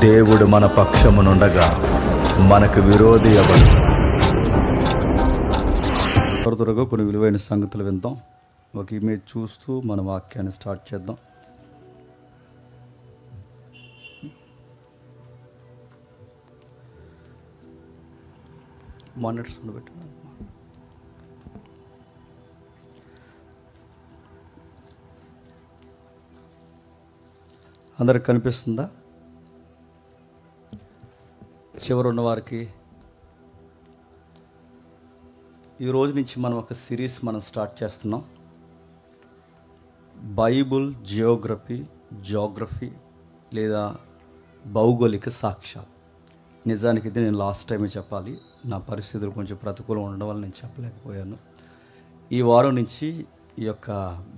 దేవుడు మన పక్షమునుండగా మనకు విరోధి ఎవడు? త్వరగా కొన్ని విలువైన సంగతులు విందాం. ఒక ఇమేజ్ చూస్తూ మన వాక్యాన్ని స్టార్ట్ చేద్దాం. మానిటర్స్ పెట్టి అందరికి కనిపిస్తుందా? చివరున్న వారికి ఈ రోజు నుంచి మనం ఒక సిరీస్ స్టార్ట్ చేస్తున్నాం. బైబుల్ జియోగ్రఫీ లేదా భౌగోళిక సాక్ష్యాలు. నిజానికి ఇది నేను లాస్ట్ టైమే చెప్పాలి, నా పరిస్థితులు కొంచెం ప్రతికూలం ఉండడం వల్ల నేను చెప్పలేకపోయాను. ఈ వారం నుంచి ఈ యొక్క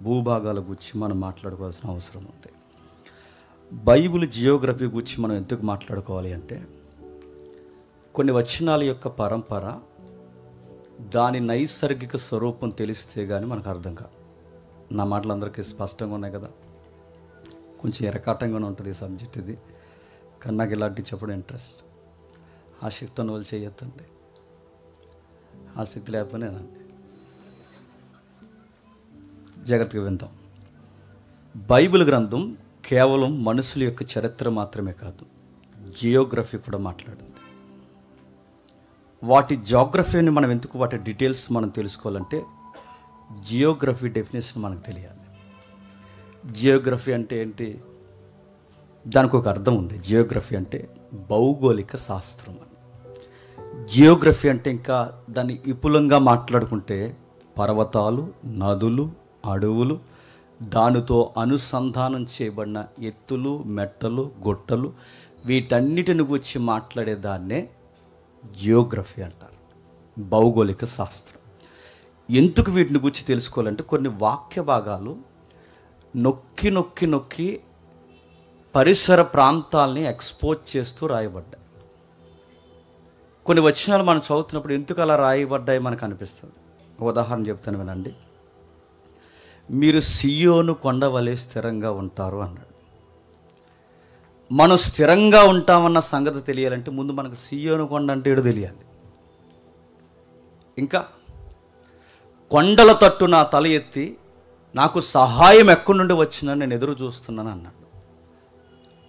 భూభాగాల గురించి మనం మాట్లాడుకోవాల్సిన అవసరం ఉంది. బైబుల్ జియోగ్రఫీ గురించి మనం ఎందుకు మాట్లాడుకోవాలి అంటే, కొన్ని వచనాల యొక్క పరంపర, దాని నైసర్గిక స్వరూపం తెలిస్తే కానీ మనకు అర్థం కాదు. నా మాటలు అందరికీ స్పష్టంగా ఉన్నాయి కదా? కొంచెం ఎరకాటంగానే ఉంటుంది ఈ సబ్జెక్ట్ ఇది, కానీ నాకు ఇలాంటివి చెప్పడం ఇంట్రెస్ట్. ఆసక్తి ఉన్న వాళ్ళు చేయొద్దండి, ఆసక్తి లేకపోయినానండి. జాగ్రత్తగా విందాం. బైబిల్ గ్రంథం కేవలం మనుషుల యొక్క చరిత్ర మాత్రమే కాదు, జియోగ్రఫీ కూడా మాట్లాడింది. వాటి జాగ్రఫీని మనం ఎందుకు, వాటి డీటెయిల్స్ మనం తెలుసుకోవాలంటే జియోగ్రఫీ డెఫినేషన్ మనకు తెలియాలి. జియోగ్రఫీ అంటే ఏంటి? దానికి ఒక అర్థం ఉంది. జియోగ్రఫీ అంటే భౌగోళిక శాస్త్రం అని. జియోగ్రఫీ అంటే ఇంకా దాన్ని విపులంగా మాట్లాడుకుంటే పర్వతాలు, నదులు, అడవులు, దానితో అనుసంధానం చేయబడిన ఎత్తులు, మెట్టలు, గుట్టలు, వీటన్నిటిని గురించి మాట్లాడేదాన్నే జియోగ్రఫీ అంటారు, భౌగోళిక శాస్త్రం. ఎందుకు వీటిని గురించి తెలుసుకోవాలంటే, కొన్ని వాక్య భాగాలు నొక్కి నొక్కి నొక్కి పరిసర ప్రాంతాలని ఎక్స్పోజ్ చేస్తూ రాయబడ్డాయి. కొన్ని వచనాలు మనం చదువుతున్నప్పుడు ఎందుకు అలా రాయబడ్డాయి మనకు అనిపిస్తుంది. ఉదాహరణ చెప్తాను వినండి. మీరు సియోను కొండ వలె స్థిరంగా ఉంటారు అన్నాడు. మనం స్థిరంగా ఉంటామన్న సంగతి తెలియాలంటే ముందు మనకు సియోను కొండ అంటే ఏడు తెలియాలి. ఇంకా కొండల తట్టు నా తల ఎత్తి నాకు సహాయం ఎక్కడి నుండి వచ్చినా నేను ఎదురు చూస్తున్నాను అన్నాడు.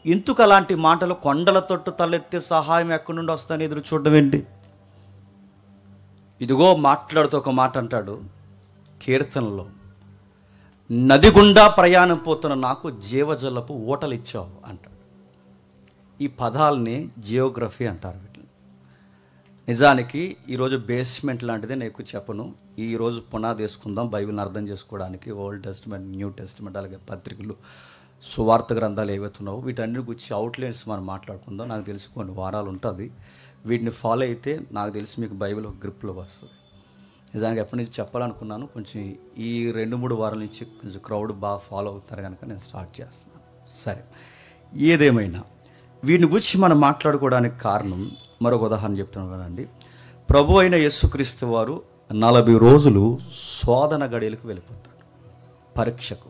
ఎందుకు అలాంటి మాటలు? కొండల తట్టు తలెత్తి సహాయం ఎక్కడి నుండి వస్తాను ఎదురు చూడడం ఏంటి? ఇదిగో మాట్లాడుతూ ఒక మాట అంటాడు కీర్తనలో, నది గుండా ప్రయాణం పోతున్న నాకు జీవజలపు ఊటలు ఇచ్చావు అంటాడు. ఈ పదాలని జియోగ్రఫీ అంటారు. వీటిని నిజానికి ఈరోజు బేస్మెంట్ లాంటిది నేను ఎక్కువ చెప్పను. ఈరోజు పునాది వేసుకుందాం బైబిల్ని అర్థం చేసుకోవడానికి. ఓల్డ్ టెస్టిమెంట్, న్యూ టెస్టిమెంట్, అలాగే పత్రికలు, సువార్త గ్రంథాలు ఏవైతున్నావో వీటన్ని గురించి అవుట్లైన్స్ మనం మాట్లాడుకుందాం. నాకు తెలిసి కొన్ని వారాలు ఉంటుంది. వీటిని ఫాలో అయితే నాకు తెలిసి మీకు బైబిల్ ఒక గ్రిప్లో వస్తుంది. నిజానికి ఎప్పటి నుంచి చెప్పాలనుకున్నాను, కొంచెం ఈ 2-3 వారాల నుంచి కొంచెం క్రౌడ్ బాగా ఫాలో అవుతున్నారు కనుక నేను స్టార్ట్ చేస్తున్నాను. సరే, ఏదేమైనా వీటిని గురించి మనం మాట్లాడుకోవడానికి కారణం మరొక ఉదాహరణ చెప్తున్నాను కదండి. ప్రభు అయిన యేసుక్రీస్తు వారు 40 రోజులు శోధన గడియలకు వెళ్ళిపోతాడు, పరీక్షకు.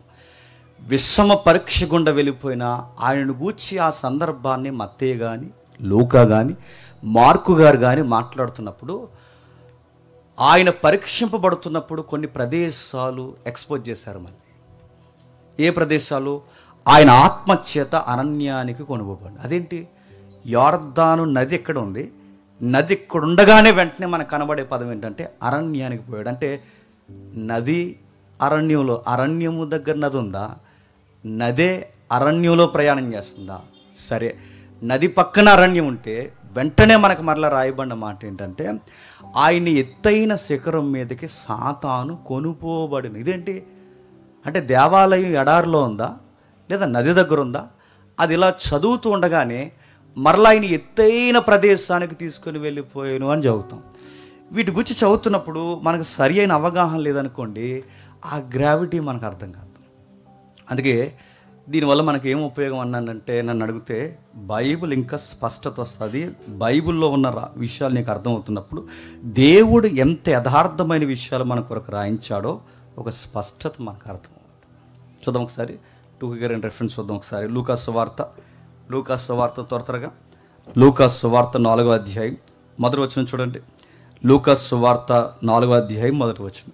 విషమ పరీక్ష గుండా వెళ్ళిపోయిన ఆయనను గూర్చి ఆ సందర్భాన్ని మత్తయి కానీ, లూకా కానీ, మార్కు గారు కానీ మాట్లాడుతున్నప్పుడు, ఆయన పరీక్షింపబడుతున్నప్పుడు కొన్ని ప్రదేశాలు ఎక్స్పోజ్ చేశారు. మళ్ళీ ఏ ప్రదేశాలు? ఆయన ఆత్మచేత అరణ్యానికి కొనుగోబడి. అదేంటి? యోర్దాను నది ఎక్కడ ఉంది? నది ఇక్కడ ఉండగానే వెంటనే మనకు కనబడే పదం ఏంటంటే అరణ్యానికి పోయాడు. అంటే నది అరణ్యంలో, అరణ్యము దగ్గర నది ఉందా? నదే అరణ్యంలో ప్రయాణం చేస్తుందా? సరే, నది పక్కన అరణ్యం ఉంటే వెంటనే మనకు మరలా రాయబడిన మాట ఏంటంటే, ఆయన ఎత్తైన శిఖరం మీదకి సాతాను కొనుపోబడిన. ఇదేంటి అంటే దేవాలయం ఎడారిలో ఉందా లేదా నది దగ్గర ఉందా? అది ఇలా చదువుతూ ఉండగానే మరలా ఆయన ఎత్తైన ప్రదేశానికి తీసుకొని వెళ్ళిపోయాను అని చదువుతాం. వీటి గురించి చదువుతున్నప్పుడు మనకు సరి అయిన అవగాహన లేదనుకోండి, ఆ గ్రావిటీ మనకు అర్థం కాదు. అందుకే దీనివల్ల మనకి ఏం ఉపయోగం అన్నానంటే, నన్ను అడిగితే బైబిల్ ఇంకా స్పష్టత వస్తుంది. బైబిల్లో ఉన్న విషయాలు నీకు అర్థమవుతున్నప్పుడు దేవుడు ఎంత యథార్థమైన విషయాలు మన కొరకు రాయించాడో ఒక స్పష్టత మనకు అర్థమవుతుంది. చూద్దాం ఒకసారి, 2 రెఫరెన్స్ చూద్దాం ఒకసారి. లూకా సువార్త లూకా సువార్త త్వరగా లూకా సువార్త 4వ అధ్యాయం మొదటి వచనం చూడండి. లూకా సువార్త 4వ అధ్యాయం మొదటి వచనం.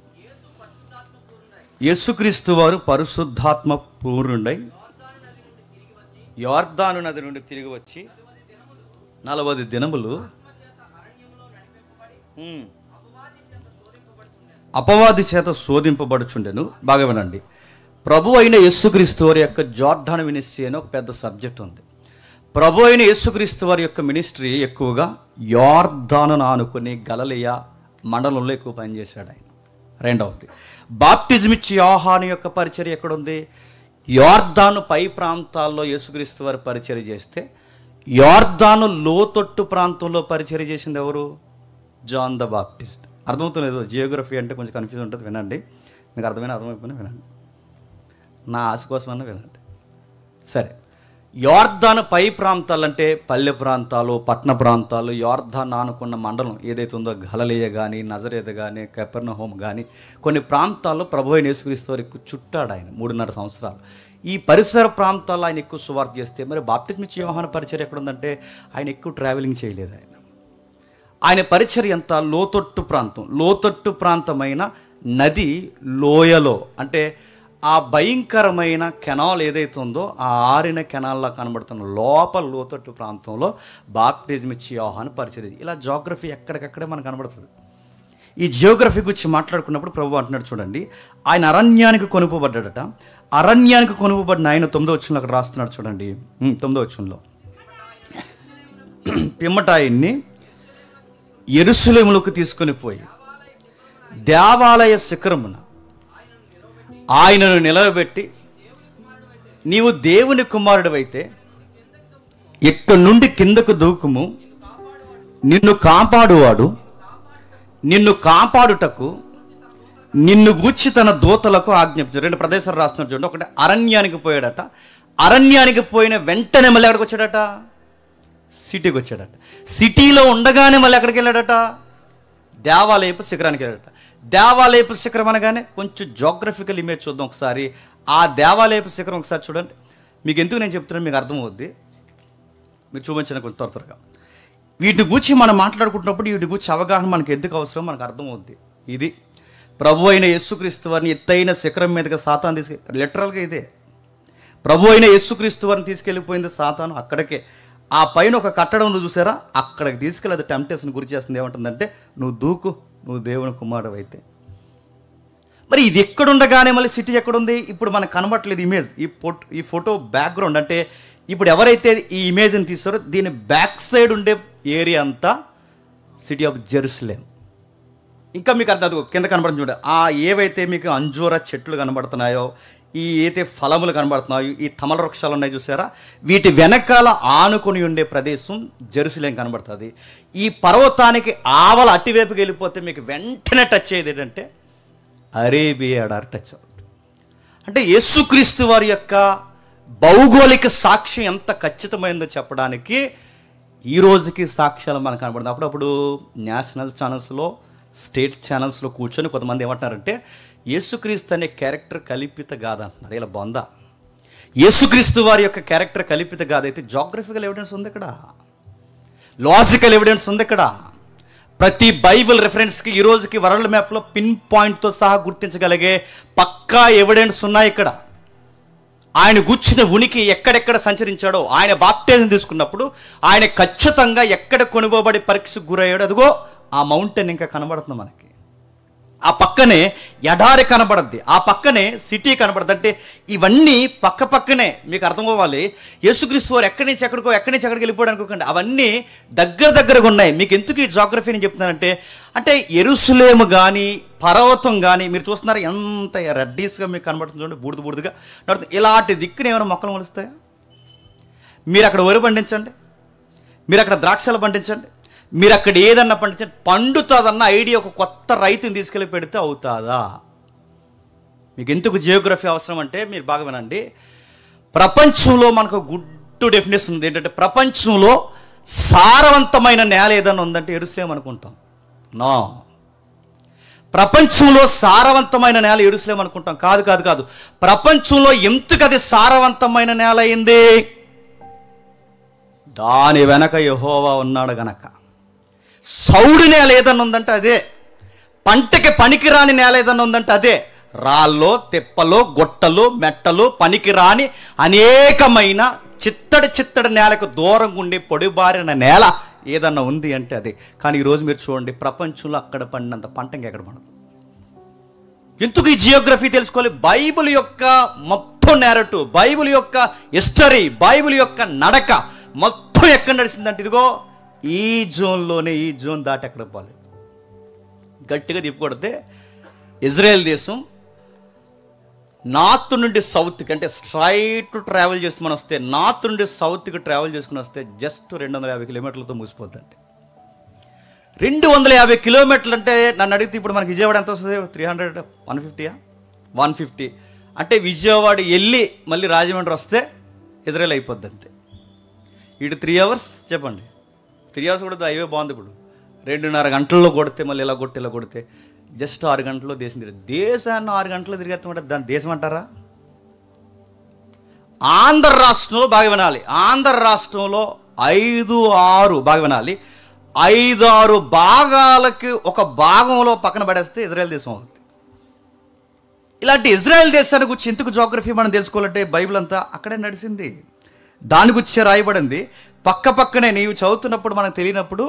యేసుక్రీస్తు వారు పరిశుద్ధాత్మ పూర్ణుడై యోర్దాను నది నుండి తిరిగి వచ్చి 40 దినములు అపవాది చేత శోధింపబడుచుండెను. బాగా వినండి. ప్రభు అయిన యేసుక్రీస్తు వారి యొక్క జోర్డాను మినిస్ట్రీ అని ఒక పెద్ద సబ్జెక్ట్ ఉంది. ప్రభు అయిన యేసుక్రీస్తు వారి యొక్క మినిస్ట్రీ ఎక్కువగా యోర్దానును ఆనుకుని గలిలయ మండలంలో ఎక్కువ పనిచేశాడు ఆయన. రెండవది, బాప్టిజం ఇచ్చి యోహాను యొక్క పరిచర్య ఎక్కడుంది? యోర్దాను పై ప్రాంతాల్లో యేసుక్రీస్తు వారి పరిచర్య చేస్తే యోర్దాను లోతట్టు ప్రాంతంలో పరిచర్య చేసింది ఎవరు? John the Baptist. అర్థమవుతులేదు. జియోగ్రఫీ అంటే కొంచెం కన్ఫ్యూజ్ ఉంటుంది, వినండి. మీకు అర్థమైపోయినా వినండి, నా ఆశ కోసమన్నా వినండి. సరే, యోర్దాను పై ప్రాంతాలు అంటే పల్లె ప్రాంతాలు, పట్టణ ప్రాంతాలు, యోర్దాను ఆనుకున్న మండలం ఏదైతే ఉందో గలిలయ కానీ, నజరేతు కానీ, కపెర్నహూము కానీ కొన్ని ప్రాంతాల్లో ప్రభు అయిన యేసుక్రీస్తు వారు ఎక్కువ చుట్టాడు ఆయన 3.5 సంవత్సరాలు. ఈ పరిసర ప్రాంతాల్లో ఆయన ఎక్కువ సువార్త చేస్తే, మరి బాప్టిజం ఇచ్చే యోహాను పరిచర్య ఎక్కడుందంటే ఆయన ఎక్కువ ట్రావెలింగ్ చేయలేదు. ఆయన పరిచర్య అంతా లోతట్టు ప్రాంతమైన నది లోయలో, అంటే ఆ భయంకరమైన కెనాల్ ఏదైతే ఉందో ఆ ఆరిన కెనాల్లా కనబడుతున్న లోపల లోతట్టు ప్రాంతంలో బాప్టిజం ఇచ్చి యోహాను పరిచర్య. ఇలా జియోగ్రఫీ ఎక్కడికక్కడే మనకు కనబడుతుంది. ఈ జియోగ్రఫీ గురించి మాట్లాడుకున్నప్పుడు ప్రభు అంటున్నాడు చూడండి, ఆయన అరణ్యానికి కొనుపబడ్డాడట. అరణ్యానికి కొనుపబడిన ఆయన 9వ వచనంలో అక్కడ రాస్తున్నాడు చూడండి. 9వ వచనంలో, పిమ్మట ఆయన్ని యెరూషలేములోకి తీసుకొని పోయి దేవాలయ శిఖరమున ఆయనను నిలవబెట్టి, నీవు దేవుని కుమారుడివైతే ఇక్కడి నుండి కిందకు దూకుము, నిన్ను కాపాడువాడు నిన్ను కాపాడుటకు నిన్ను గూర్చి తన దూతలకు ఆజ్ఞాపించాడు. 2 ప్రదేశాలు రాస్తున్నాడు చూడండి. ఒకటి, అరణ్యానికి పోయాడట. అరణ్యానికి పోయిన వెంటనే మళ్ళీ ఎక్కడికి వచ్చాడట? సిటీకి వచ్చాడట. సిటీలో ఉండగానే మళ్ళీ ఎక్కడికి వెళ్ళాడట? దేవాలయపు శిఖరానికి వెళ్ళాడట. దేవాలయపు శిఖరం అనగానే కొంచెం జోగ్రఫికల్ ఇమేజ్ చూద్దాం ఒకసారి. ఆ దేవాలయపు శిఖరం ఒకసారి చూడండి. మీకు ఎందుకు నేను చెప్తున్నాను మీకు అర్థమవుద్ది. మీరు చూపించిన కొంచెం త్వరగా వీటిని గూర్చి మనం మాట్లాడుకుంటున్నప్పుడు వీటి గూర్చి అవగాహన మనకు ఎందుకు అవసరం మనకు అర్థమవుద్ది. ఇది ప్రభు అయిన యేసుక్రీస్తు వారిని ఎత్తైన శిఖరం మీదగా సాతాను లిటరల్గా ఇదే ప్రభు అయిన యేసుక్రీస్తు వారిని తీసుకెళ్ళిపోయింది సాతాను. అక్కడికే ఆ పైన ఒక కట్టడం ఉంది చూసారా, అక్కడికి తీసుకెళ్ళి అది టెంప్టేషన్ గురి చేస్తుంది. ఏమంటుందంటే, నువ్వు దూకు, నువ్వు దేవుని కుమారుడు అయితే. మరి ఇది ఎక్కడుండగానే మళ్ళీ సిటీ ఎక్కడుంది? ఇప్పుడు మనకు కనబట్టలేదు ఇమేజ్. ఈ ఫోటో బ్యాక్గ్రౌండ్ అంటే ఇప్పుడు ఎవరైతే ఈ ఇమేజ్ని తీస్తారో దీని బ్యాక్ సైడ్ ఉండే ఏరియా అంతా సిటీ ఆఫ్ జెరూసలేం. ఇంకా మీకు అర్థం కింద కనబడుతుంది చూడండి. ఆ ఏవైతే మీకు అంజూర చెట్లు కనబడుతున్నాయో, ఈ అయితే ఫలములు కనబడుతున్నాయో, ఈ తమల వృక్షాలు ఉన్నాయి చూసారా, వీటి వెనకాల ఆనుకొని ఉండే ప్రదేశం జెరూసలేం కనబడుతుంది. ఈ పర్వతానికి ఆవల అటువైపుకి వెళ్ళిపోతే మీకు వెంటనే టచ్ అయ్యేది ఏంటంటే అరేబియా ఎడారి టచ్ అవుతుంది. అంటే యేసుక్రీస్తు వారి యొక్క భౌగోళిక సాక్ష్యం ఎంత ఖచ్చితమైందో చెప్పడానికి ఈ రోజుకి సాక్ష్యాలు మనకు కనబడుతుంది. అప్పుడప్పుడు నేషనల్ ఛానల్స్లో, స్టేట్ ఛానల్స్లో కూర్చొని కొంతమంది ఏమంటున్నారంటే యేసుక్రీస్తు అనే క్యారెక్టర్ కల్పిత గాథ అంటున్నారు. ఇలా బొందా, యేసుక్రీస్తు వారి యొక్క క్యారెక్టర్ కల్పిత గాథ అయితే జాగ్రఫికల్ ఎవిడెన్స్ ఉంది ఇక్కడ, లాజికల్ ఎవిడెన్స్ ఉంది ఇక్కడ. ప్రతి బైబిల్ రెఫరెన్స్కి ఈ రోజుకి వరల్డ్ మ్యాప్లో పిన్ పాయింట్తో సహా గుర్తించగలిగే పక్కా ఎవిడెన్స్ ఉన్నాయి ఇక్కడ. ఆయన గుర్చిన ఉనికి ఎక్కడెక్కడ సంచరించాడో, ఆయన బాప్టిజం తీసుకున్నప్పుడు ఆయన ఖచ్చితంగా ఎక్కడ కొనుగోబడి పరీక్షకు గురయ్యాడో అదిగో ఆ మౌంటైన్ ఇంకా కనబడుతుంది మనకి. ఆ పక్కనే ఎడారి కనబడద్ది, ఆ పక్కనే సిటీ కనబడద్ది. అంటే ఇవన్నీ పక్క పక్కనే. మీకు అర్థం అవ్వాలి, యేసుక్రీస్తు వారు ఎక్కడి నుంచి ఎక్కడికి వెళ్ళిపోయాడు అనుకోకండి. అవన్నీ దగ్గరగా ఉన్నాయి. మీకు ఎందుకు ఈ జాగ్రఫీ నేను చెప్తున్నానంటే, అంటే యెరూషలేము కానీ పర్వతం కానీ మీరు చూస్తున్నారు ఎంత రెడ్డీస్గా మీకు కనబడుతుంది చూడండి, బూడిదగా నడుతుంది. ఇలాంటి దిక్కున ఏమైనా మొక్కలు మొలుస్తాయా? మీరు అక్కడ వరి పండించండి, మీరు అక్కడ ద్రాక్షలు పండించండి, మీరు అక్కడ ఏదన్నా పండించండి, పండుతుందన్న ఐడియా ఒక కొత్త రైతుని తీసుకెళ్ళి పెడితే అవుతుందా? మీకు ఎందుకు జియోగ్రఫీ అవసరం అంటే మీరు బాగా వినండి. ప్రపంచంలో మనకు గుడ్ డెఫినేషన్ ఉంది. ఏంటంటే ప్రపంచంలో సారవంతమైన నేల ఏదన్నా ఉందంటే యెరూషలేం అనుకుంటాం. నో, ప్రపంచంలో సారవంతమైన నేల యెరూషలేం అనుకుంటాం. కాదు. ప్రపంచంలో ఎందుకు అది సారవంతమైన నేల అయింది? దాని వెనక యెహోవా ఉన్నాడు గనక. సౌడు నేల ఏదన్నా ఉందంటే అదే. పంటకి పనికిరాని నేల ఏదన్నా ఉందంటే అదే. రాళ్ళు, తిప్పలు, గుట్టలు, మెట్టలు, పనికిరాని అనేకమైన చిత్తడి నేలకు దూరంగా ఉండి పొడిబారిన నేల ఏదన్నా ఉంది అంటే అదే. కానీ ఈరోజు మీరు చూడండి, ప్రపంచంలో అక్కడ పండినంత పంట ఇంకెక్కడ పండదు. ఎందుకు ఈ జియోగ్రఫీ తెలుసుకోవాలి? బైబిల్ యొక్క మొత్తం నేరేటివ్, బైబిల్ యొక్క హిస్టరీ, బైబిల్ యొక్క నడక మొత్తం ఎక్కడ నడిచిందంటే ఇదిగో ఈ జోన్లోనే. ఈ జోన్ దాటి ఎక్కడ పోలేదు. గట్టిగా తిప్పుకొడితే ఇజ్రాయెల్ దేశం నార్త్ నుండి సౌత్కి, అంటే స్ట్రైట్ ట్రావెల్ చేసి మనం వస్తే, నార్త్ నుండి సౌత్కి ట్రావెల్ చేసుకుని వస్తే జస్ట్ 250 కిలోమీటర్లతో ముగిసిపోద్దండి. 250 కిలోమీటర్లు అంటే నన్ను అడిగితే ఇప్పుడు మనకి విజయవాడ ఎంత వస్తుంది? 300, 150 అంటే విజయవాడ వెళ్ళి మళ్ళీ రాజమండ్రి వస్తే ఇజ్రాయెల్ అయిపోద్ది అంతే. ఇటు 3 అవర్స్ చెప్పండి. 3 అవర్స్ కూడా హైవే బాగుంది. ఇప్పుడు 2.5 గంటల్లో కొడితే మళ్ళీ ఇలా కొడితే జస్ట్ 6 గంటల్లో దేశం తిరిగి. దేశాన్ని 6 గంటల్లో తిరిగేస్తామంటే దాని దేశం అంటారా? ఆంధ్ర రాష్ట్రంలో బాగా వినాలి, ఆంధ్ర రాష్ట్రంలో 5-6 బాగా వినాలి, 5-6 భాగాలకి ఒక భాగంలో పక్కన పడేస్తే ఇజ్రాయెల్ దేశం అవుతుంది. ఇలాంటి ఇజ్రాయెల్ దేశాన్ని గురించి ఎందుకు జోగ్రఫీ మనం తెలుసుకోవాలంటే బైబిల్ అంతా అక్కడే నడిచింది, దాని గురించి రాయబడింది. పక్కనే నీవు చదువుతున్నప్పుడు మనకు తెలియనప్పుడు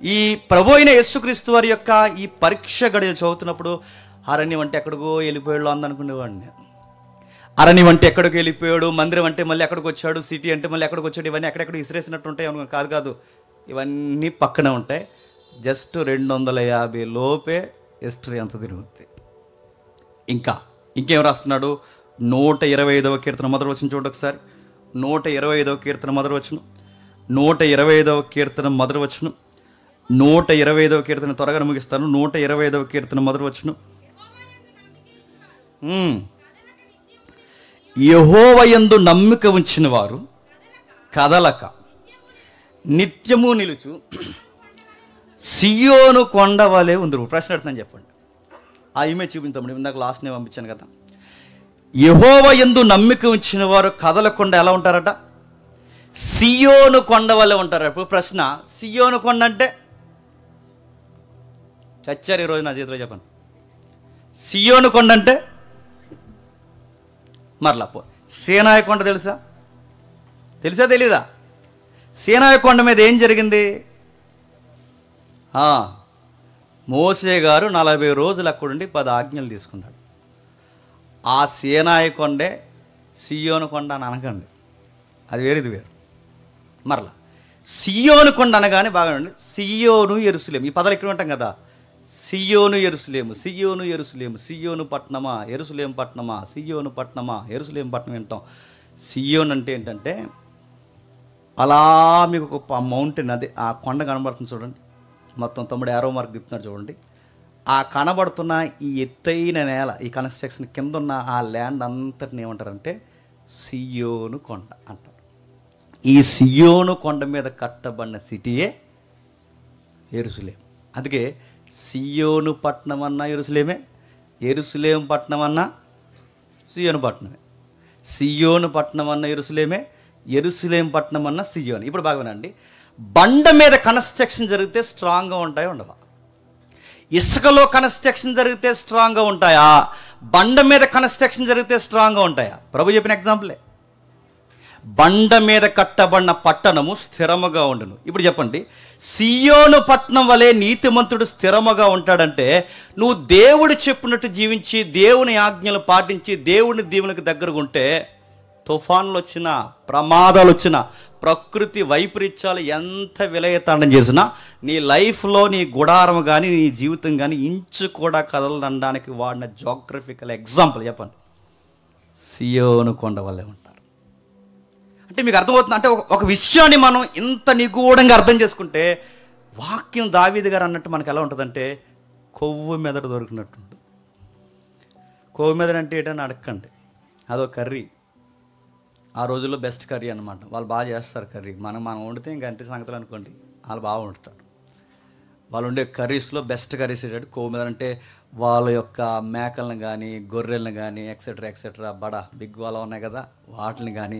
ఈ ప్రభు అయిన యేసుక్రీస్తు వారి యొక్క ఈ పరీక్ష గడియలు చదువుతున్నప్పుడు అరణ్యం అంటే ఎక్కడికో వెళ్ళిపోయాడు అందనుకునేవాడిని. అరణ్యం అంటే ఎక్కడికి వెళ్ళిపోయాడు, మందిరం అంటే మళ్ళీ ఎక్కడికి వచ్చాడు, సిటీ అంటే మళ్ళీ ఎక్కడికి వచ్చాడు, ఇవన్నీ ఎక్కడెక్కడ ఇసిరేసినట్టు ఉంటాయి అనుకో. కాదు, ఇవన్నీ పక్కనే ఉంటాయి. జస్ట్ 250 లోపే హిస్టరీ అంత తిరుగుతుంది. ఇంకేం రాస్తున్నాడు? 125వ కీర్తన మొదటి వచనం చూడండి ఒకసారి. 125వ కీర్తన మొదటి వచనం, 125వ కీర్తన మొదటి వచనం, 125వ కీర్తన త్వరగా ముగిస్తాను. 125వ కీర్తన మొదటి వచనం. యెహోవాయందు నమ్మిక ఉంచిన వారు కదలక నిత్యము నిలుచు సియోను కొండ వలె ఉందరు. ప్రశ్న అడుగుతున్నాను చెప్పండి. ఆ ఇమేజ్ చూపించండి. ఇందాక లాస్ట్ నేను పంపించాను కదా. యెహోవాయందు నమ్మిక ఉంచిన వారు కదలకుండా ఎలా ఉంటారట? సియోను కొండ వలె ఉంటారు. ఇప్పుడు ప్రశ్న, సియోను కొండ అంటే చచ్చారు ఈరోజు నా చేతిలో చెప్పండి. సియోను కొండ అంటే మరలా సీనాయి కొండ తెలుసా తెలీదా? సీనాయి కొండ మీద ఏం జరిగింది? మోసే గారు 40 రోజులు అక్కడుండి 10 ఆజ్ఞలు తీసుకున్నాడు. ఆ సీనాయి కొండే సియోను కొండ అని అనకండి, అది వేరు ఇది వేరు. మరలా సియోను కొండ అనగానే బాగా ఉండి సియోను యెరూషలేము, ఈ పదాలు ఎక్కడ ఉంటాం కదా. సియోను యెరూషలేము, సియోను యెరూషలేము, సియోను పట్టణమా, యెరూషలేము పట్టణమా, సియోను పట్టణమా, యెరూషలేము పట్టణం వింటాం. సియోన్ అంటే ఏంటంటే అలా మీకు ఒక మౌంటైన్, అదే ఆ కొండ కనబడుతుంది చూడండి. మొత్తం తమ్ముడు ఏరో మార్క్ తిప్పుతున్నాడు చూడండి. ఆ కనబడుతున్న ఈ ఎత్తైన నేల, ఈ కన్స్ట్రక్షన్ కింద ఉన్న ఆ ల్యాండ్ అంతటిని ఏమంటారంటే సియోను కొండ అంటారు. ఈ సియోను కొండ మీద కట్టబడిన సిటీయే యెరూషలేము. అందుకే సియోను పట్టణం అన్నా యెరూషలేమే, యెరూషలేము పట్టణం అన్నా సియోను పట్టణమే, సియోను పట్టణం అన్న యెరూషలేమే, యెరూషలేము పట్టణం అన్న సియోను. ఇప్పుడు బాగా వినండి. బండ మీద కన్స్ట్రక్షన్ జరిగితే స్ట్రాంగ్గా ఉంటాయా ఉండవా? ఇసుకలో కన్స్ట్రక్షన్ జరిగితే స్ట్రాంగ్గా ఉంటాయా? బండ మీద కన్స్ట్రక్షన్ జరిగితే స్ట్రాంగ్గా ఉంటాయా? ప్రభు చెప్పిన ఎగ్జాంపులే. బండ మీద కట్టబడిన పట్టణము స్థిరముగా ఉండును. ఇప్పుడు చెప్పండి, సియోను పట్టణం వలె నీతిమంతుడు స్థిరముగా ఉంటాడంటే నువ్వు దేవుడు చెప్పినట్టు జీవించి దేవుని ఆజ్ఞలు పాటించి దేవుని దీవునికి దగ్గరగా ఉంటే తుఫాన్లు వచ్చినా, ప్రమాదాలు వచ్చినా, ప్రకృతి వైపరీత్యాలు ఎంత విలయతాండం చేసినా నీ లైఫ్లో నీ గుడారం కానీ నీ జీవితం కానీ ఇంచు కూడా కదలనడానికి వాడిన జోగ్రఫికల్ ఎగ్జాంపుల్ చెప్పండి, సియోను కొండ వల్లే ఉంటారు. అంటే మీకు అర్థమవుతుంది. అంటే ఒక విషయాన్ని మనం ఇంత నిగూఢంగా అర్థం చేసుకుంటే వాక్యం దావీదు గారు అన్నట్టు మనకు ఎలా ఉంటుందంటే కొవ్వు మెదడు దొరికినట్టు ఉంటుంది. కొవ్వు మెదడు అంటే ఏంటని అడగండి, అదో కర్రీ. ఆ రోజుల్లో బెస్ట్ కర్రీ అనమాట. వాళ్ళు బాగా చేస్తారు కర్రీ. మనం వండితే ఇంకా అంతే సంగతులు అనుకోండి, వాళ్ళు బాగా వండుతారు. వాళ్ళు ఉండే కర్రీస్లో బెస్ట్ కర్రీస్ ఏంటంటే కొవ్వు మెదడు. అంటే వాళ్ళ యొక్క మేకలను కానీ గొర్రెలను కానీ ఎక్సెట్రా బడా బిగ్ వాళ్ళ ఉన్నాయి కదా, వాటిని కానీ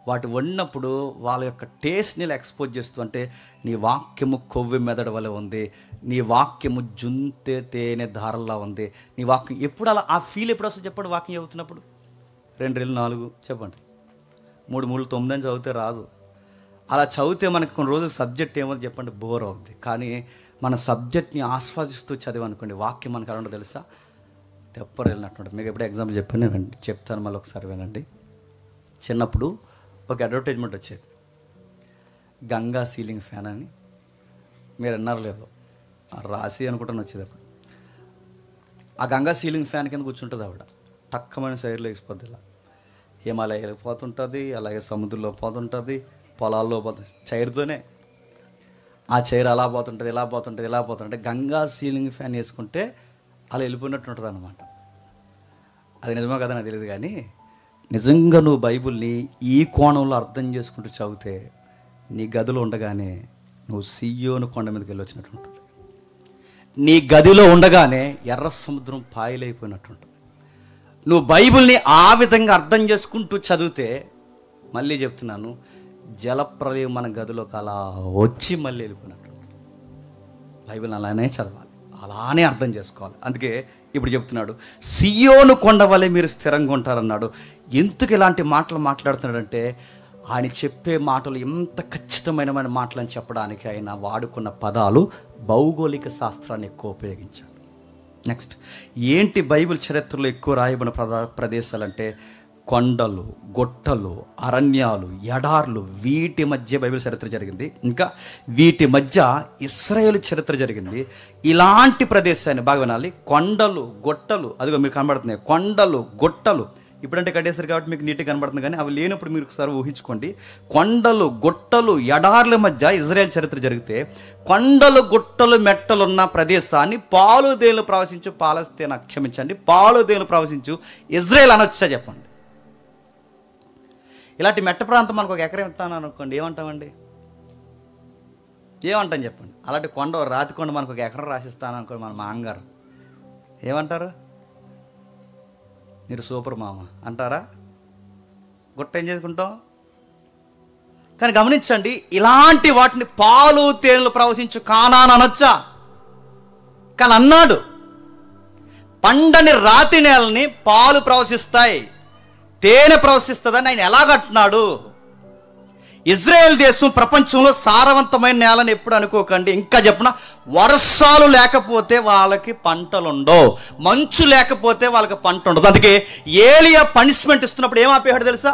వాటి వండినప్పుడు వాళ్ళ యొక్క టేస్ట్ని ఎక్స్పోజ్ చేస్తూ, అంటే నీ వాక్యము కొవ్వు మెదడు వలె ఉంది, నీ వాక్యము జుంతే తేనె ధారల్లా ఉంది, నీ వాక్యం ఎప్పుడు అలా ఆ ఫీల్ ఎప్పుడు వస్తుంది చెప్పండి? వాక్యం చదువుతున్నప్పుడు 2 రెళ్ళు 4 చెప్పండి, 3 3 9 అని చదివితే రాదు. అలా చదివితే మనకి కొన్ని రోజులు సబ్జెక్ట్ ఏమో చెప్పండి బోర్ అవుద్ది. కానీ మన సబ్జెక్ట్ని ఆస్వాదిస్తూ చదివనుకోండి, వాక్యం మనకు ఎలా ఉంటుందో తెలుసా? తెప్పరు వెళ్ళినట్టు. మీకు ఎప్పుడు ఎగ్జాంపుల్ చెప్పండి, నేను చెప్తాను మళ్ళీ ఒకసారి వినండి. చిన్నప్పుడు ఒక అడ్వర్టైజ్మెంట్ వచ్చేది, గంగా సీలింగ్ ఫ్యాన్ అని. మీరు అన్నారు లేదో, రాసి అనుకుంటాను వచ్చేది. అప్పుడు ఆ గంగా సీలింగ్ ఫ్యాన్ కింద కూర్చుంటుంది ఆవిడ, టక్కమైన సైడ్లో వేసిపోద్ది. ఇలా హిమాలయాలకు పోతుంటుంది, అలాగే సముద్రంలో పోతుంటుంది, పొలాల్లో పోతుంది, చైర్తోనే. ఆ చైర్ అలా పోతుంటుంది, ఇలా పోతుంటుంది, ఇలా పోతుంటే గంగా సీలింగ్ ఫ్యాన్ వేసుకుంటే అలా వెళ్ళిపోయినట్టు ఉంటుంది అన్నమాట. అది నిజమో కదా నాకు తెలియదు, కానీ నిజంగా నువ్వు బైబిల్ని ఈ కోణంలో అర్థం చేసుకుంటూ చదివితే నీ గదిలో ఉండగానే నువ్వు సియోను కొండ మీదకి వెళ్ళి వచ్చినట్టు ఉంటుంది. నీ గదిలో ఉండగానే ఎర్ర సముద్రం పాయలైపోయినట్టు ఉంటుంది. నువ్వు బైబిల్ని ఆ విధంగా అర్థం చేసుకుంటూ చదివితే, మళ్ళీ చెప్తున్నాను, జలప్రలయం మన గదిలోకి అలా వచ్చి మళ్ళీ వెళ్ళిపోయినట్టు. బైబిల్ అలానే చదవాలి, అలానే అర్థం చేసుకోవాలి. అందుకే ఇప్పుడు చెప్తున్నాడు, సియోను కొండ వలె మీరు స్థిరంగా ఉంటారన్నాడు. ఎందుకు ఇలాంటి మాటలు మాట్లాడుతున్నాడంటే, ఆయన చెప్పే మాటలు ఎంత ఖచ్చితమైన మాటలు అని చెప్పడానికి ఆయన వాడుకున్న పదాలు భౌగోళిక శాస్త్రాన్ని ఎక్కువ ఉపయోగించాడు. నెక్స్ట్, ఏంటి బైబిల్ చరిత్రలో ఎక్కువ రాయబడిన ప్రదేశాలంటే కొండలు, గుట్టలు, అరణ్యాలు, ఎడార్లు, వీటి మధ్య బైబిల్ చరిత్ర జరిగింది. ఇంకా వీటి మధ్య ఇశ్రాయేలు చరిత్ర జరిగింది. ఇలాంటి ప్రదేశాన్ని బాగా వినాలి. కొండలు, గుట్టలు, అదిగో మీకు కనబడుతున్నాయి, కొండలు, గుట్టలు. ఇప్పుడంటే కట్టేశారు కాబట్టి మీకు నీట్గా కనబడుతుంది, కానీ అవి లేనప్పుడు మీరు ఒకసారి ఊహించుకోండి. కొండలు, గుట్టలు, ఎడార్ల మధ్య ఇజ్రాయెల్ చరిత్ర జరిగితే, కొండలు, గుట్టలు, మెట్టలున్న ప్రదేశాన్ని పాలుదేలు ప్రవశించు పాలస్తీనా, క్షమించండి, పాలుదేలు ప్రవశించు ఇజ్రాయెల్ అనొచ్చా చెప్పండి? ఇలాంటి మెట్ట ప్రాంతం మనకు ఒక ఎకరం ఇస్తాను అనుకోండి, ఏమంటామండి? ఏమంటాం చెప్పండి? అలాంటి కొండ, రాతి కొండ మనకు ఒక ఎకరం రాసిస్తాను అనుకోండి, మన మామగారు ఏమంటారు? మీరు సూపర్ మామ అంటారా? గుట్ట ఏం చేసుకుంటాం? కానీ గమనించండి, ఇలాంటి వాటిని పాలు తేనెలు ప్రవశించు కానాను అనొచ్చా? కానీ అన్నాడు, పండని రాతి నేలని పాలు ప్రవశిస్తాయి, తేనె ప్రవశిస్తుందని ఆయన ఎలాగంటున్నాడు? ఇజ్రాయెల్ దేశం ప్రపంచంలో సారవంతమైన నేలని ఎప్పుడు అనుకోకండి. ఇంకా చెప్పిన, వర్షాలు లేకపోతే వాళ్ళకి పంటలు ఉండవు, మంచు లేకపోతే వాళ్ళకి పంట ఉండదు. అందుకే ఏలియా పనిష్మెంట్ ఇస్తున్నప్పుడు ఏం ఆపేవాడు తెలుసా?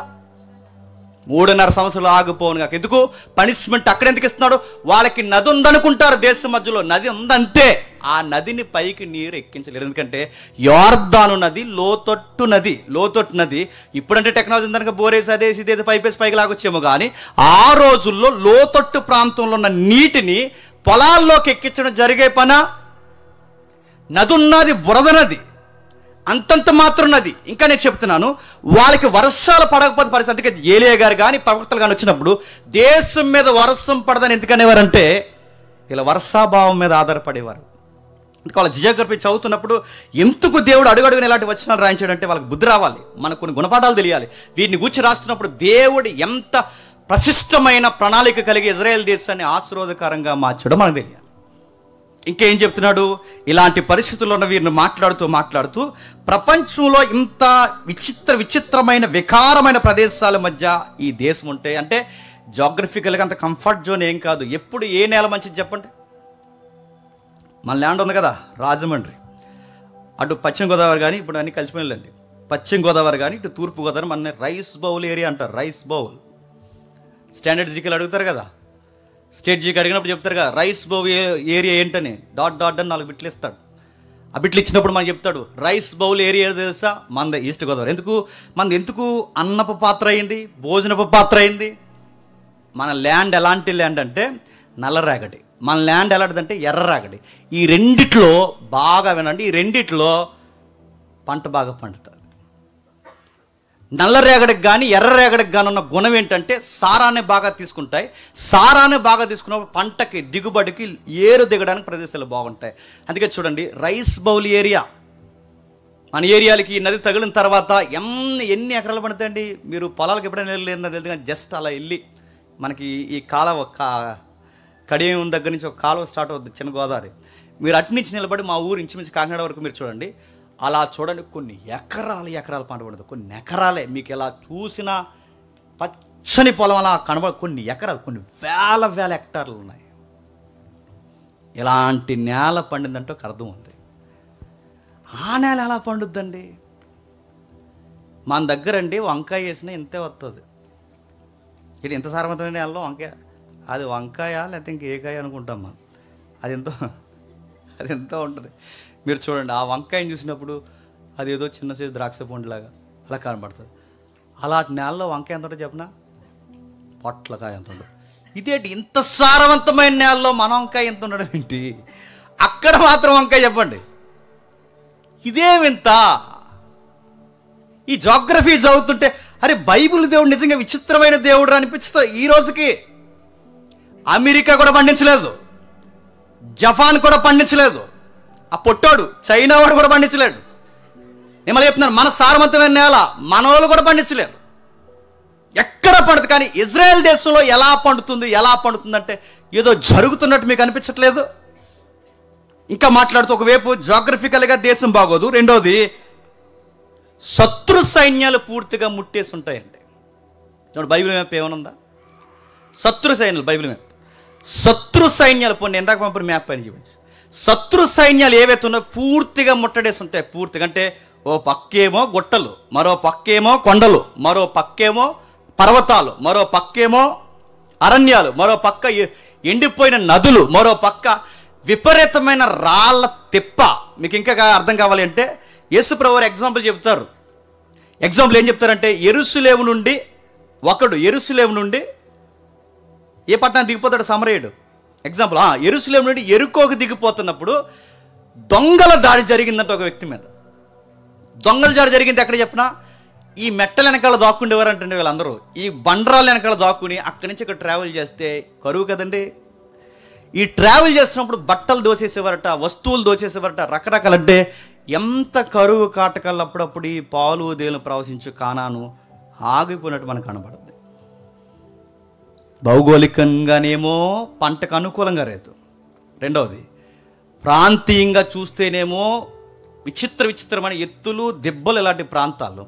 3.5 సంవత్సరాలు ఆగిపోను కాక. ఎందుకు పనిష్మెంట్ అక్కడ ఎందుకు ఇస్తున్నాడు? వాళ్ళకి నది ఉందనుకుంటారు, దేశం మధ్యలో నది ఉందంతే, ఆ నదిని పైకి నీరు ఎక్కించలేరు. ఎందుకంటే యోర్దాను నది లోతట్టు నది. ఇప్పుడంటే టెక్నాలజీ ఉందనుక బోరేసి అదేసి ఇదేదో పైపేసి పైకి లాగొచ్చేమో, కానీ ఆ రోజుల్లో లోతట్టు ప్రాంతంలో ఉన్న నీటిని పొలాల్లోకి ఎక్కించడం జరిగే పనా? నది ఉన్నది బురద నది, అంతంత మాత్రం నది. ఇంకా నేను చెప్తున్నాను, వాళ్ళకి వర్షాలు పడకపోతే పరిస్థితి. అందుకే ఏలియా గారు కానీ ప్రవక్తలు కానీ వచ్చినప్పుడు దేశం మీద వర్షం పడదని ఎందుకనేవారంటే, ఇలా వర్షాభావం మీద ఆధారపడేవారు. అందుకే వాళ్ళ జియోగ్రఫీ చదువుతున్నప్పుడు ఎందుకు దేవుడు అడుగడుగుని ఇలాంటి వచనాలు రాయించాడంటే వాళ్ళకి బుద్ధి రావాలి, మనకు కొన్ని గుణపాఠాలు తెలియాలి. వీటిని గూర్చి రాస్తున్నప్పుడు దేవుడు ఎంత ప్రశిష్టమైన ప్రణాళిక కలిగి ఇజ్రాయెల్ దేశాన్ని ఆశీర్వాదకరంగా మార్చడం మనకు తెలియాలి. ఇంకేం చెప్తున్నాడు? ఇలాంటి పరిస్థితుల్లో ఉన్న వీరిని మాట్లాడుతూ ప్రపంచంలో ఇంత విచిత్రమైన వికారమైన ప్రదేశాల మధ్య ఈ దేశం ఉంటే, అంటే జాగ్రఫికల్గా అంత కంఫర్ట్ జోన్ ఏం కాదు. ఎప్పుడు ఏ నేల మంచిది చెప్పండి? మన ల్యాండ్ ఉంది కదా రాజమండ్రి, అటు పశ్చిమ గోదావరి కానీ, ఇప్పుడు అన్నీ కలిసిపోయిందండి, పశ్చిమ గోదావరి కానీ ఇటు తూర్పు గోదావరి, మన రైస్ బౌల్ ఏరియా అంటారు. రైస్ బౌల్ స్టాండర్డ్ జీకేలు అడుగుతారు కదా, స్టేట్ జీకి అడిగినప్పుడు చెప్తారు కదా రైస్ బౌల్ ఏరియా ఏంటని, డాట్ అని 4 బిట్లు ఇస్తాడు. ఆ బిట్లు ఇచ్చినప్పుడు మనకు చెప్తాడు రైస్ బౌల్ ఏరియా తెలుసా, మనది ఈస్ట్ గోదావరి. ఎందుకు అన్నపు పాత్ర అయింది, భోజనపు పాత్ర అయింది? మన ల్యాండ్ ఎలాంటి ల్యాండ్ అంటే నల్లరేగడి, మన ల్యాండ్ ఎలాంటిదంటే ఎర్రరాగడి. ఈ రెండిట్లో బాగా వినండి, ఈ రెండిట్లో పంట బాగా పండుతుంది. నల్లరేగడికి కానీ ఎర్రరేగడికి కానీ ఉన్న గుణం ఏంటంటే సారాన్ని బాగా తీసుకుంటాయి. సారాన్ని బాగా తీసుకున్నప్పుడు పంటకి దిగుబడికి ఏరు దిగడానికి ప్రదేశాలు బాగుంటాయి. అందుకే చూడండి, రైస్ బౌల్ ఏరియా మన ఏరియాలకి నది తగిలిన తర్వాత ఎన్ని ఎకరాలు పడతాయండి? మీరు పొలాలకు ఎప్పుడైనా వెళ్ళలేదో తెలియదు కానీ జస్ట్ అలా వెళ్ళి మనకి ఈ కాలువ కడియం దగ్గర నుంచి ఒక కాలువ స్టార్ట్ అవుతుంది, చిన్న గోదావరి. మీరు అటు నుంచి నిలబడి మా ఊరు ఇంచుమించు కాకినాడ వరకు మీరు చూడండి, అలా చూడండి కొన్ని ఎకరాలు పంట పడుతుంది. కొన్ని ఎకరాలే మీకు ఇలా చూసిన పచ్చని పొలం అలా కనబడి కొన్ని ఎకరాలు, కొన్ని వేల హెక్టార్లు ఉన్నాయి. ఇలాంటి నేల పండిందంటే ఒక అర్థం ఉంది. ఆ నేల ఎలా పండుద్దండి? మన దగ్గర అండి వంకాయ వేసినా ఇంతే వస్తుంది. ఇది ఇంత సారవంతమైన నేలలో వంకాయ, అది వంకాయ లేకపోతే ఇంకే కాయ అనుకుంటాం మనం. అది ఎంతో ఉంటుంది. మీరు చూడండి, ఆ వంకాయని చూసినప్పుడు అది ఏదో చిన్న సైజు ద్రాక్ష పండులాగా అలా కనబడుతుంది. అలాంటి నేలలో వంకాయ ఎంత ఉంటుంది చెప్పనా? పొట్లకాయ ఎంత ఉంటుంది. ఇదేంటి ఇంత సారవంతమైన నేలలో మన వంకాయ ఎంత ఉండడం ఏంటి? అక్కడ మాత్రం వంకాయ చెప్పండి, ఇదే వింత. ఈ జాగ్రఫీ చదువుతుంటే అరే బైబిల్ దేవుడు నిజంగా విచిత్రమైన దేవుడు అనిపిస్తుంది. ఈ రోజుకి అమెరికా కూడా పండించలేదు, జపాన్ కూడా పండించలేదు, ఆ పొట్టాడు చైనా వాడు కూడా పండించలేడు. నేను మళ్ళీ చెప్తున్నాను, మన సారవంతమైన నేల మన వాళ్ళు కూడా పండించలేరు, ఎక్కడ పండుతుంది. కానీ ఇజ్రాయెల్ దేశంలో ఎలా పండుతుందంటే ఏదో జరుగుతున్నట్టు మీకు అనిపించట్లేదు? ఇంకా మాట్లాడుతూ ఒకవైపు జాగ్రఫికల్గా దేశం బాగోదు, రెండోది శత్రు సైన్యాలు పూర్తిగా ముట్టేసి ఉంటాయండి. బైబిల్ మ్యాప్ ఏమనుందా? శత్రు సైన్యాలు, బైబిల్ మ్యాప్ శత్రు సైన్యాలు. పోనీ ఎందాక పంపిన మ్యాప్ పైన చూపించి శత్రు సైన్యాలు ఏవైతే ఉన్నాయో పూర్తిగా ముట్టడేసి ఉంటాయి. పూర్తిగా అంటే ఓ పక్కేమో గుట్టలు, మరో పక్కేమో కొండలు, మరో పక్కేమో పర్వతాలు, మరో పక్కేమో అరణ్యాలు, మరో పక్క ఎండిపోయిన నదులు, మరో పక్క విపరీతమైన రాళ్ళ తిప్ప. మీకు ఇంకా అర్థం కావాలి అంటే యేసుప్రభు వారు ఎగ్జాంపుల్ చెప్తారు. ఎగ్జాంపుల్ ఏం చెప్తారంటే, యెరూషలేము నుండి ఏ పట్టణానికి దిగిపోతాడు? సమరయుడు. ఎగ్జాంపుల్, యెరూషలేము నుండి యెరికోకు దిగిపోతున్నప్పుడు దొంగల దాడి జరిగిందంట ఒక వ్యక్తి మీద. దొంగల దాడి జరిగింది ఎక్కడ చెప్పినా, ఈ మెట్టల వెనకాల దాక్కుండేవారు అంటే వీళ్ళందరూ ఈ బండరాల వెనకాల దాక్కుని అక్కడి నుంచి ఇక్కడ ట్రావెల్ చేస్తే కరువు కదండి. ఈ ట్రావెల్ చేస్తున్నప్పుడు బట్టలు దోసేసేవారట, వస్తువులు దోసేసేవారట, రకరకాల. అంటే ఎంత కరువు కాటకాలు అప్పుడప్పుడు ఈ పాలు దేలు ప్రవశించు కానాను ఆగిపోయినట్టు మనకు కనబడుతుంది. భౌగోళికంగానేమో పంటకు అనుకూలంగా లేదు, రెండవది ప్రాంతీయంగా చూస్తేనేమో విచిత్రమైన ఎత్తులు దిబ్బలు ఇలాంటి ప్రాంతాలు.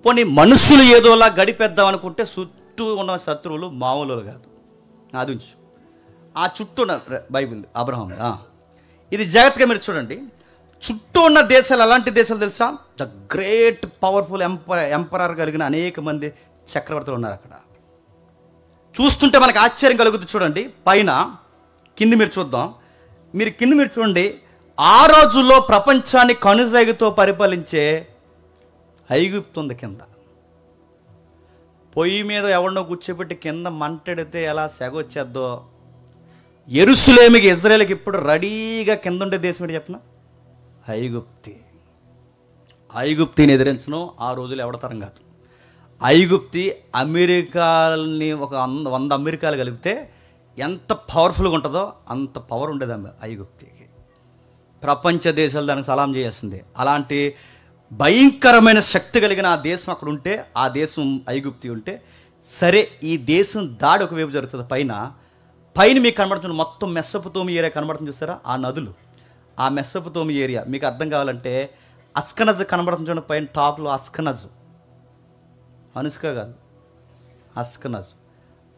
పోనీ మనుషులు ఏదోలా గడిపేద్దాం అనుకుంటే చుట్టూ ఉన్న శత్రువులు మామూలు కాదు. అది ఉంచు, ఆ చుట్టూ ఉన్న బైబిల్ అబ్రహాం, ఇది జాగ్రత్తగా మీరు చూడండి. చుట్టూ ఉన్న దేశాలు అలాంటి దేశాలు తెలుసా? ద గ్రేట్ పవర్ఫుల్ ఎంపరర్ కలిగిన అనేక మంది చక్రవర్తులు ఉన్నారు అక్కడ. చూస్తుంటే మనకు ఆశ్చర్యం కలుగుతుంది. చూడండి పైన కింది మీరు చూద్దాం. కింది మీరు చూడండి, ఆ రోజుల్లో ప్రపంచాన్ని కనుసైగతో పరిపాలించే ఐగుప్తు ఉంది. కింద పొయ్యి మీద ఎవరినో కూర్చోబెట్టి కింద మంటెడితే ఎలా సెగ వచ్చేద్దో, యెరూషలేముకి ఇజ్రాయేల్కి ఇప్పుడు రెడీగా కింద ఉండే దేశం ఏంటి చెప్పిన? ఐగుప్తిని ఎదిరించను ఆ రోజులు ఎవడతరం కాదు. ఐగుప్తి అమెరికాని ఒక 100 అమెరికాలు కలిపితే ఎంత పవర్ఫుల్గా ఉంటుందో అంత పవర్ ఉండేది ఐగుప్తికి. ప్రపంచ దేశాలు దానికి సలాం చేయాల్సిందే. అలాంటి భయంకరమైన శక్తి కలిగిన ఆ దేశం అక్కడ ఉంటే, ఆ దేశం ఐగుప్తి ఉంటే సరే. ఈ దేశం దాడి ఒకవైపు జరుగుతుంది. పైన మీకు కనబడుతుంది మొత్తం మెసొపొతేమియా ఏరియా కనబడుతుంది చూస్తారా? ఆ నదులు, ఆ మెసొపొతేమియా ఏరియా మీకు అర్థం కావాలంటే అస్కనజ్ కనబడుతుంది చూడండి పైన టాప్లో. అస్కనజ్, అనుష్క కాదు, అస్కనజ్.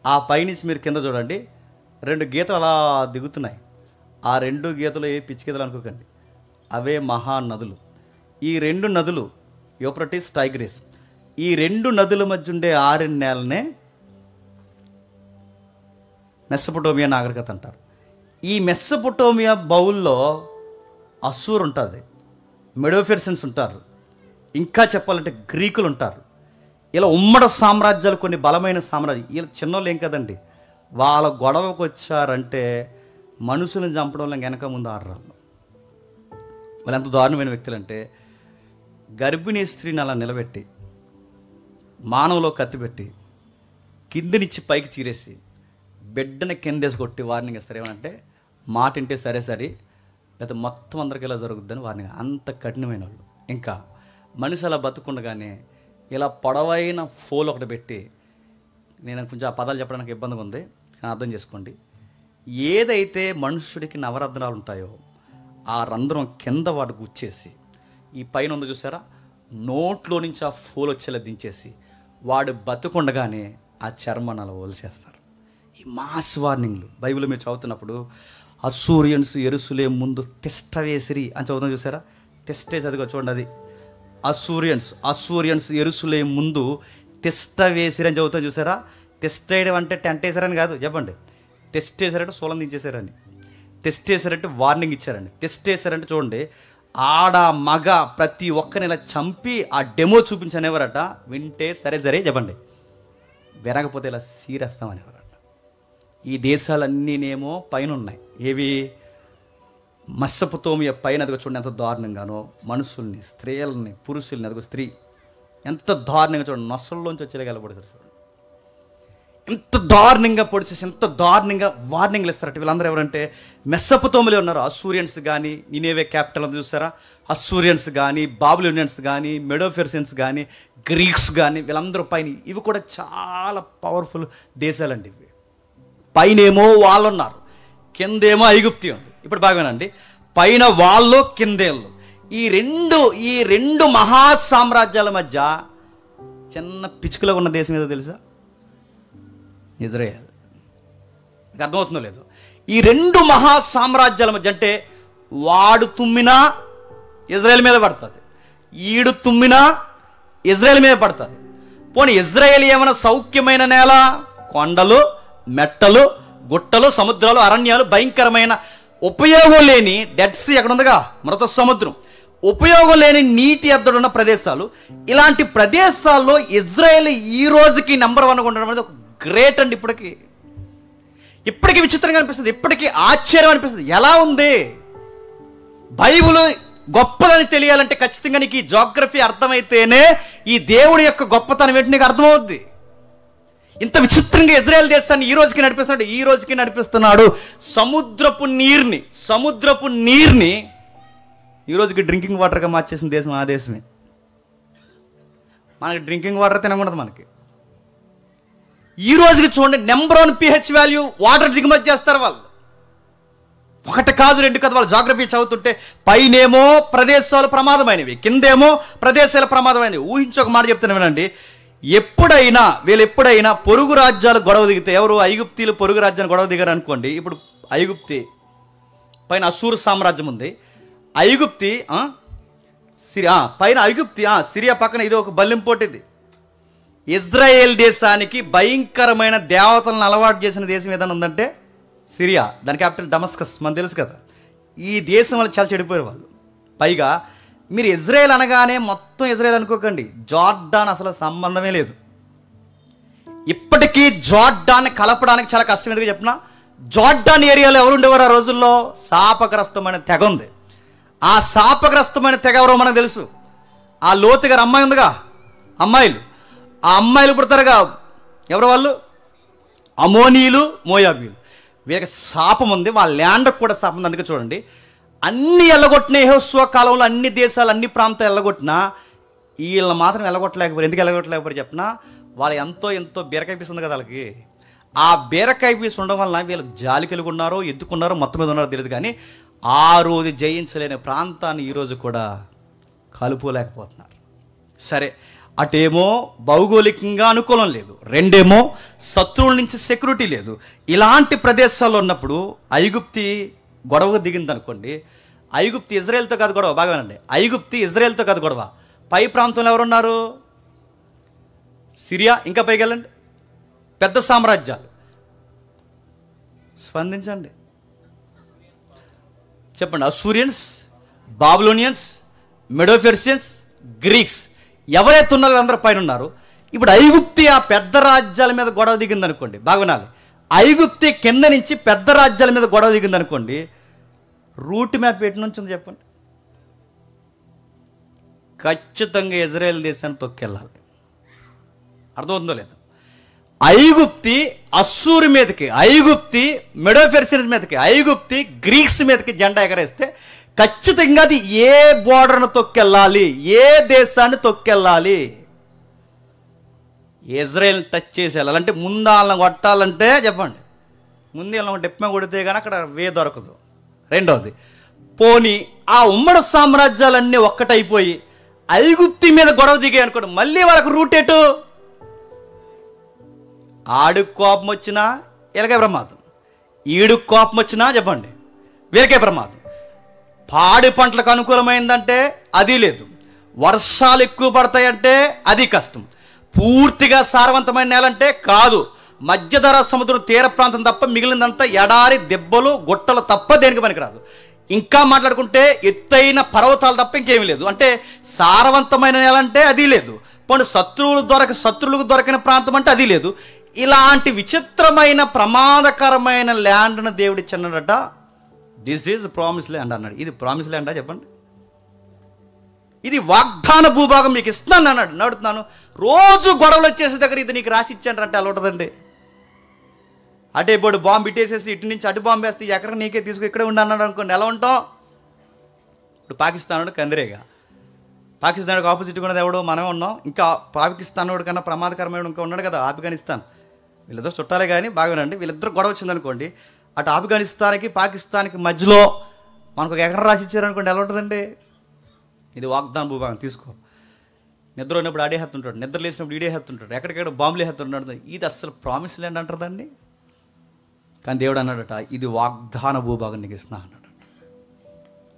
ఆ పైనుంచి మీరు కింద చూడండి 2 గీతలు అలా దిగుతున్నాయి. ఆ 2 గీతలు ఏ పిచ్చి గీతలు అనుకోకండి, అవే మహానదులు. ఈ 2 నదులు యూఫ్రటీస్, టైగ్రిస్, ఈ 2 నదుల మధ్య ఉండే ఆరిన నేలనే మెసొపొటేమియా నాగరికత అంటారు. ఈ మెసొపొటేమియా బౌల్లో అస్సూర్ ఉంటుంది, మెడోఫెర్సన్స్ ఉంటారు, ఇంకా చెప్పాలంటే గ్రీకులు ఉంటారు. ఇలా ఉమ్మడి సామ్రాజ్యాలు, కొన్ని బలమైన సామ్రాజ్యాలు. వీళ్ళు చిన్నోళ్ళు ఏం కదండి, వాళ్ళ గొడవకు వచ్చారంటే మనుషులను చంపడంలో వెనక ముందు ఆడరాళ్ళు. వాళ్ళు ఎంత దారుణమైన వ్యక్తులు అంటే, గర్భిణీ స్త్రీని అలా నిలబెట్టి మానవులో కత్తిపెట్టి కిందినిచ్చి పైకి చీరేసి బిడ్డని కిందేసి కొట్టి వార్నింగ్ ఇస్తారు. ఏమనంటే మాట వింటే సరే, లేకపోతే మొత్తం అందరికీ ఇలా జరుగుద్దని వార్నింగ్. అంత కఠినమైన వాళ్ళు. ఇంకా మనిషి అలా బతుకుండగానే ఇలా పొడవైన ఫోల్ ఒకటి పెట్టి, నేను కొంచెం ఆ పదాలు చెప్పడానికి ఇబ్బందిగా ఉంది కానీ అర్థం చేసుకోండి. ఏదైతే మనుషుడికి నవరంధ్రాలు ఉంటాయో ఆ రంధ్రం కింద వాడు గుచ్చేసి, ఈ పైన ఉంది చూసారా, నోట్లో నుంచి ఆ ఫోల్ వచ్చేలా దించేసి వాడు బతుకుండగానే ఆ చర్మాన్ని అలా వదిలేస్తారు. ఈ మాస్ వార్నింగ్లు బైబిల్ మీరు చదువుతున్నప్పుడు అస్సూరియన్స్ యెరూషలేము ముందు తిష్ట వేసిరి అని చదువుతాం చూసారా, తిష్ట వేసి అదిగో చూడండి, అది అస్సూరియన్స్ యెరూషలేము ముందు తిష్ట వేసిరి అని చదువుతాం చూసారా. టెస్ట్ వేయడం అంటే టెంట్ వేసారని కాదు, చెప్పండి. టెస్ట్ వేసారంటే సోలం దించేశారని, టెస్ట్ వేసారంటే వార్నింగ్ ఇచ్చారండి. టెస్ట్ వేసారంటే చూడండి, ఆడ మగ ప్రతి ఒక్కరిని ఇలా చంపి ఆ డెమో చూపించనేవారట. వింటే సరే సరే చెప్పండి, వినకపోతే ఇలా సీరేస్తామనేవారట. ఈ దేశాలన్నీనేమో పైన ఉన్నాయి. ఏవి? మెసొపొతేమియా పైన అదిగో చూడండి ఎంత దారుణంగానో, మనుషుల్ని, స్త్రీలని, పురుషుల్ని, అదిగో స్త్రీ ఎంత దారుణంగా చూడండి, నొసల్లోంచి వచ్చేలాగా వెళ్ళబడతారు చూడండి. ఎంత దారుణంగా పొడిచేసి ఎంత దారుణంగా వార్నింగ్లు ఇస్తారట. వీళ్ళందరూ ఎవరంటే మెసొపొతేమియాలో ఉన్నారు. అస్సూరియన్స్ కానీ, నినేవే క్యాపిటల్ అంతా చూసారా, అస్సూరియన్స్ కానీ, బాబిలోనియన్స్ కానీ, మెడోపెర్షియన్స్ కానీ, గ్రీక్స్ కానీ, వీళ్ళందరూ పైన. ఇవి కూడా చాలా పవర్ఫుల్ దేశాలండి. ఇవి పైనేమో వాళ్ళు ఉన్నారు, కిందేమో ఐగుప్తి ఉంది. ఇప్పుడు బాగానండి, పైన వాళ్ళు కిందేళ్ళు. ఈ రెండు మహాసామ్రాజ్యాల మధ్య చిన్న పిచ్చుకలో ఉన్న దేశం ఏదో తెలుసా? ఇజ్రాయెల్. మీకు అర్థమవుతుందో లేదు? ఈ రెండు మహాసామ్రాజ్యాల మధ్య అంటే వాడు తుమ్మినా ఇజ్రాయెల్ మీద పడుతుంది, ఈడు తుమ్మినా ఇజ్రాయెల్ మీద పడుతుంది. పోనీ ఇజ్రాయెల్ ఏమైనా సౌఖ్యమైన నేల? కొండలు, మెట్టలు, గుట్టలు, సముద్రాలు, అరణ్యాలు, భయంకరమైన ఉపయోగం లేని డెడ్ సీ ఎక్కడ ఉందిగా, మృత సముద్రం, ఉపయోగం లేని నీటి ఎద్దడున్న ప్రదేశాలు. ఇలాంటి ప్రదేశాల్లో ఇజ్రాయెల్ ఈ రోజుకి నెంబర్ 1గా ఉండడం అనేది ఒక గ్రేట్ అండి. ఇప్పటికీ విచిత్రంగా అనిపిస్తుంది, ఇప్పటికీ ఆశ్చర్యం అనిపిస్తుంది. ఎలా ఉంది? బైబిల్ గొప్పదని తెలియాలంటే ఖచ్చితంగా నీకు ఈ జాగ్రఫీ అర్థమైతేనే ఈ దేవుడి యొక్క గొప్పతనం ఏంటి నీకు అర్థమవుద్ది. ఇంత విచిత్రంగా ఇజ్రాయెల్ దేశాన్ని ఈ రోజుకి నడిపిస్తున్నాడు. సముద్రపు నీరుని ఈ రోజుకి డ్రింకింగ్ వాటర్గా మార్చేసిన దేశం ఆ దేశమే. మనకి డ్రింకింగ్ వాటర్ తినకూడదు. మనకి ఈ రోజుకి చూడండి, నెంబర్ 1 pH వాల్యూ వాటర్ దిగుమతి చేస్తారు వాళ్ళు. ఒకటి కాదు, రెండు కాదు. వాళ్ళు జాగ్రఫీ చదువుతుంటే పైనేమో ప్రదేశాలు ప్రమాదమైనవి, కిందేమో ప్రదేశాలు ప్రమాదమైనవి. ఊహించి ఒక మాట చెప్తాను వినండి. ఎప్పుడైనా పొరుగు రాజ్యాలు గొడవ దిగితే, ఎవరు? ఐగుప్తీలు పొరుగు రాజ్యాన్ని గొడవ దిగారు అనుకోండి. ఇప్పుడు ఐగుప్తి పైన అస్సూరు సామ్రాజ్యం ఉంది. ఐగుప్తి పైన సిరియా పక్కన ఇది ఒక బల్లింపోటిది. ఇజ్రాయేల్ దేశానికి భయంకరమైన దేవతలను అలవాటు చేసిన దేశం ఏదైనా ఉందంటే సిరియా. దాని క్యాపిటల్ డమస్కస్, మనకు తెలుసు కదా. ఈ దేశం వాళ్ళు చాలా చెడిపోయారు వాళ్ళు. పైగా మీరు ఇజ్రాయెల్ అనగానే మొత్తం ఇజ్రాయెల్ అనుకోకండి, జార్డాన్ అసలు సంబంధమే లేదు. ఇప్పటికీ జార్డాన్ని కలపడానికి చాలా కష్టం. ఎందుకు చెప్పినా, జార్డాన్ ఏరియాలో ఎవరు ఉండేవారు ఆ రోజుల్లో? శాపగ్రస్తమైన తెగ ఉంది. ఆ శాపగ్రస్తమైన తెగ ఎవరో మనకు తెలుసు. ఆ లోతు గారు అమ్మాయి ఉందిగా, అమ్మాయిలు, ఆ అమ్మాయిలు పుడతారుగా. ఎవరు వాళ్ళు? అమోనీయులు, మోయాబీలు. వీళ్ళకి శాపం ఉంది, వాళ్ళ ల్యాండ్కి కూడా శాపం ఉంది. అందుకే చూడండి, అన్ని ఎల్లగొట్టిన యెహోషువ కాలంలో అన్ని దేశాలు, అన్ని ప్రాంతాలు ఎల్లగొట్టినా వీళ్ళని మాత్రం ఎల్లగొట్టలేకపోయారు. ఎందుకు ఎల్లగొట్టలేకపోయారు చెప్పినా, వాళ్ళు ఎంతో బీరకాయ పీస్ ఉంది కదా వాళ్ళకి. ఆ బీరకాయ పీస్ ఉండడం వలన వీళ్ళు జాలి కలిగి ఉన్నారో, ఎత్తుకున్నారో, మొత్తం మీద ఉన్నారో తెలియదు. కానీ ఆ రోజు జయించలేని ప్రాంతాన్ని ఈరోజు కూడా కలుపుకోలేకపోతున్నారు. సరే, అటేమో భౌగోళికంగా అనుకూలం లేదు, రెండేమో శత్రువుల నుంచి సెక్యూరిటీ లేదు. ఇలాంటి ప్రదేశాల్లో ఉన్నప్పుడు ఐగుప్తి గొడవకు దిగింది అనుకోండి. ఐగుప్తి ఇజ్రాయెల్తో కాదు గొడవ, బాగానండి. ఐగుప్తి ఇజ్రాయెల్తో కాదు గొడవ. పై ప్రాంతంలో ఎవరున్నారు? సిరియా, ఇంకా పైకి వెళ్ళండి, పెద్ద సామ్రాజ్యాలు. స్పందించండి, చెప్పండి. అస్సూరియన్స్, బాబిలోనియన్స్, మెడోపెర్షియన్స్, గ్రీక్స్, ఎవరైతే ఉన్నారో అందరూ పైన ఉన్నారు. ఇప్పుడు ఐగుప్తి ఆ పెద్ద రాజ్యాల మీద గొడవ దిగింది అనుకోండి, బాగా వినాలి. ఐగుప్తి కింద నుంచి పెద్ద రాజ్యాల మీద గొడవ దిగింది అనుకోండి, రూట్ మ్యాప్ ఎటు నుంచి ఉంది చెప్పండి? ఖచ్చితంగా ఇజ్రాయెల్ దేశాన్ని తొక్కెళ్ళాలి. అర్థమవుతుందో లేదు? ఐగుప్తి అస్సూరు మీదకి, ఐగుప్తి మెడోపెర్షియన్స్ మీదకి, ఐగుప్తి గ్రీక్స్ మీదకి జెండా ఎగరేస్తే ఖచ్చితంగా అది ఏ బోర్డర్ను తొక్కెళ్ళాలి, ఏ దేశాన్ని తొక్కెళ్ళాలి, ఇజ్రాయెల్ని టచ్ చేసి వెళ్ళాలి. అంటే ముందు వాళ్ళని కొట్టాలంటే చెప్పండి, ముందు వీళ్ళని డెప్పమే కొడితే కానీ అక్కడ దొరకదు. రెండవది, పోనీ ఆ ఉమ్మడి సామ్రాజ్యాలన్నీ ఒక్కటైపోయి ఐగుప్తు మీద గొడవ దిగాయి అనుకోండి, మళ్ళీ వాళ్ళకు రూట్ ఎటు? ఆడికి కోపం వచ్చినా వీళ్ళకే ప్రమాదం, ఈడుకు కోపం వచ్చినా చెప్పండి వీళ్ళకే ప్రమాదం. పాడి పంటలకు అనుకూలమైందంటే అది లేదు, వర్షాలు ఎక్కువ పడతాయంటే అది కష్టం, పూర్తిగా సారవంతమైన నేల అంటే కాదు, మధ్యధరా సముద్రం తీర ప్రాంతం తప్ప మిగిలినంతా ఎడారి దెబ్బలు గుట్టలు తప్ప దేనికి పనికిరాదు. ఇంకా మాట్లాడుకుంటే ఎత్తైన పర్వతాలు తప్ప ఇంకేమీ లేదు. అంటే సారవంతమైన నేల అంటే అది లేదు, పోనీ శత్రువులకు దొరకని ప్రాంతం అంటే అది లేదు. ఇలాంటి విచిత్రమైన ప్రమాదకరమైన ల్యాండ్ను దేవుడు ఇచ్చన్నాడట. దిస్ ఈజ్ ప్రామిస్ ల్యాండ్ అన్నాడు. ఇది ప్రామిస్ ల్యాండా చెప్పండి? ఇది వాగ్దాన భూభాగం మీకు ఇస్తున్నాను అన్నాడు. నడుతున్నాను రోజు గొడవలు వచ్చేసే దగ్గర ఇది నీకు రాసి ఇచ్చానంటే అలా ఉంటుందండి. అటే ఇప్పుడు బాంబు ఇట్టేసేసి ఇటు నుంచి అటు బాంబు వేస్తే ఎక్కడ నీకే తీసుకు ఇక్కడే ఉండి అన్నాడు అనుకోండి, ఎలా ఉంటాం? ఇప్పుడు పాకిస్తాన్ కందిరేగా, పాకిస్తాన్కి ఆపోజిట్ ఉన్నది ఎవడో మనమే ఉన్నాం. ఇంకా పాకిస్తాన్ వాడు కన్నా ప్రమాదకరమైన ఇంకా ఉన్నాడు కదా ఆఫ్ఘనిస్తాన్. వీళ్ళిద్దరు చుట్టాలే కానీ బాగానండి. వీళ్ళిద్దరు గొడవ వచ్చిందనుకోండి, అటు ఆఫ్ఘనిస్తాన్కి పాకిస్తాన్కి మధ్యలో మనకు ఒక ఎకరం రాసి ఇచ్చారనుకోండి, ఎలా ఉంటుందండి? ఇది వాగ్దాన భూభాగం. తీసుకో. నిద్ర ఉన్నప్పుడు ఆడే హత్తుంటాడు, నిద్ర లేసినప్పుడు ఈడే హత్తుంటాడు, ఎక్కడికెక్కడ బాంబులే హత్తుంటాడు. ఇది అసలు ప్రామిస్ ల్యాండ్ అంటారు దాన్ని. కానీ దేవుడు అన్నాడట, ఇది వాగ్దాన భూభాగం నీకు ఇస్తున్నా అన్నాడు.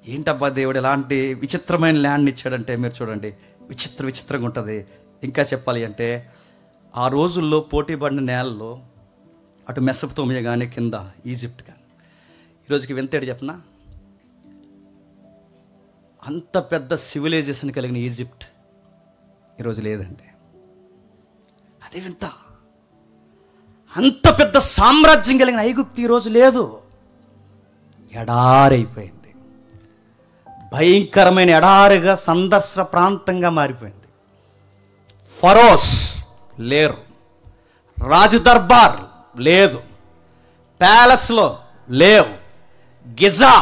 ఏంటబ్బా దేవుడు ఎలాంటి విచిత్రమైన ల్యాండ్ని ఇచ్చాడంటే మీరు చూడండి, విచిత్రంగా ఉంటుంది. ఇంకా చెప్పాలి అంటే ఆ రోజుల్లో పోటీ పడిన నేలలో అటు మెసొపొతేమియా కానీ కింద ఈజిప్ట్ కానీ, ఈరోజుకి వింతేడు చెప్పనా, అంత పెద్ద సివిలైజేషన్ కలిగిన ఈజిప్ట్ ఈరోజు లేదండి. అదే వింత. అంత పెద్ద సామ్రాజ్యం కలిగిన ఐగుప్తు ఈరోజు లేదు, ఎడారైపోయింది. భయంకరమైన ఎడారిగా సందర్శన ప్రాంతంగా మారిపోయింది. ఫరోస్ లేరు, రాజదర్బార్ లేదు, ప్యాలెస్లో లేవు, గిజా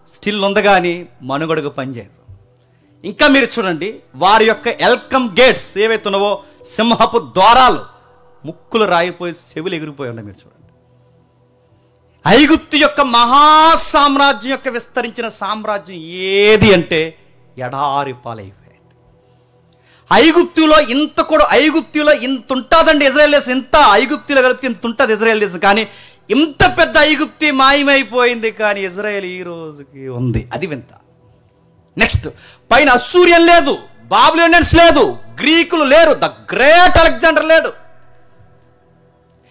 స్టిల్ ఉంది కానీ మనుగడకు పనిచేయదు. ఇంకా మీరు చూడండి, వారి యొక్క వెల్కమ్ గేట్స్ ఏవైతే ఉన్నావో, సింహపు ద్వారాలు ముక్కులు రాయిపోయి చెవులు ఎగిరిపోయి ఉన్నాయి. మీరు చూడండి, ఐగుప్తు యొక్క మహాసామ్రాజ్యం యొక్క విస్తరించిన సామ్రాజ్యం ఏది అంటే ఎడారి పాలైపోయింది. ఐగుప్తులో ఇంత ఉంటుందండి ఇజ్రాయెల్ దేశం, ఇంత ఐగుప్తులో కలిపితే ఇంత ఉంటుంది ఇజ్రాయెల్ దేశం. కానీ ఇంత పెద్ద ఐగుప్తి మాయమైపోయింది, కానీ ఇజ్రాయెల్ ఈ రోజుకి ఉంది. అది వింత. నెక్స్ట్, పైన అస్సూరియన్ లేదు, బాబిలోనియన్స్ లేదు, గ్రీకులు లేరు, ద గ్రేట్ అలెగ్జాండర్ లేడు,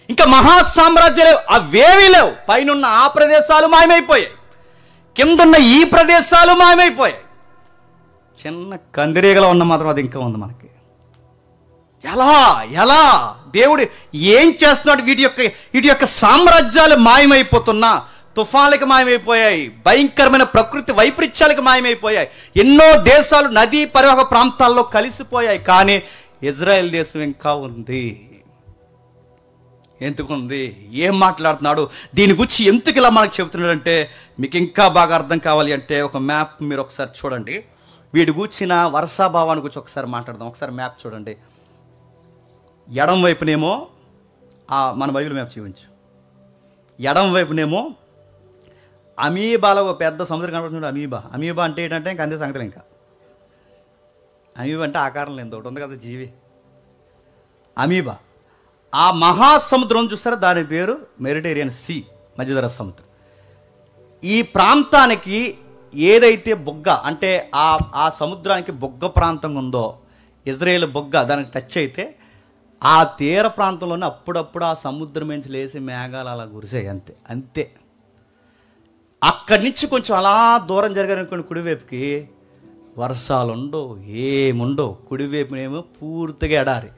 ఇంకా మహాసామ్రాజ్యాలు అవేవీ లేవు. పైన ఆ ప్రదేశాలు మాయమైపోయాయి, కిందున్న ఈ ప్రదేశాలు మాయమైపోయాయి. చిన్న కందిరీగలో ఉన్న మాత్రం అది ఇంకా ఉంది మనకి. ఎలా దేవుడు ఏం చేస్తున్నాడు? వీటి యొక్క సామ్రాజ్యాలు మాయమైపోతున్నా, తుఫాన్లకు మాయమైపోయాయి, భయంకరమైన ప్రకృతి వైపరీత్యాలకు మాయమైపోయాయి, ఎన్నో దేశాలు నదీ పరివాహక ప్రాంతాల్లో కలిసిపోయాయి. కానీ ఇజ్రాయెల్ దేశం ఇంకా ఉంది. ఎందుకుంది? ఏం మాట్లాడుతున్నాడు? దీని గురించి ఎందుకు ఇలా మనకు చెబుతున్నాడంటే, మీకు ఇంకా బాగా అర్థం కావాలి అంటే ఒక మ్యాప్ మీరు ఒకసారి చూడండి. వీడి కూర్చిన వర్షాభావాన్ని గురించి ఒకసారి మాట్లాడదాం. ఒకసారి మ్యాప్ చూడండి. ఎడం వైపునేమో మన బైబిల్ మ్యాప్ చూపించు. ఎడం వైపునేమో అమీబాలో ఒక పెద్ద సముద్రం కనబడుతుంది. అమీబా అంటే ఏంటంటే ఇంకా అంతే సంగతులు. ఇంకా అమీబా అంటే ఆకారం లేదు, ఒకటి ఉంది కదా జీవి, అమీబా. ఆ మహాసముద్రం చూస్తారా, దాని పేరు మెడిటేరియన్ సీ, మధ్యధరా సముద్రం. ఈ ప్రాంతానికి ఏదైతే బొగ్గ అంటే ఆ సముద్రానికి బొగ్గ ప్రాంతం ఉందో, ఇజ్రాయేల్ బొగ్గ దానికి టచ్ అయితే ఆ తీర ప్రాంతంలోనే అప్పుడప్పుడు ఆ సముద్రం నుంచి లేచి మేఘాలు అలా కురిసాయి. అంతే. అక్కడి నుంచి కొంచెం అలా దూరం జరిగారనుకోండి, కుడివైపుకి వర్షాలు ఉండవు, ఏముండవు. కుడివైపునేమో పూర్తిగా ఎడారి,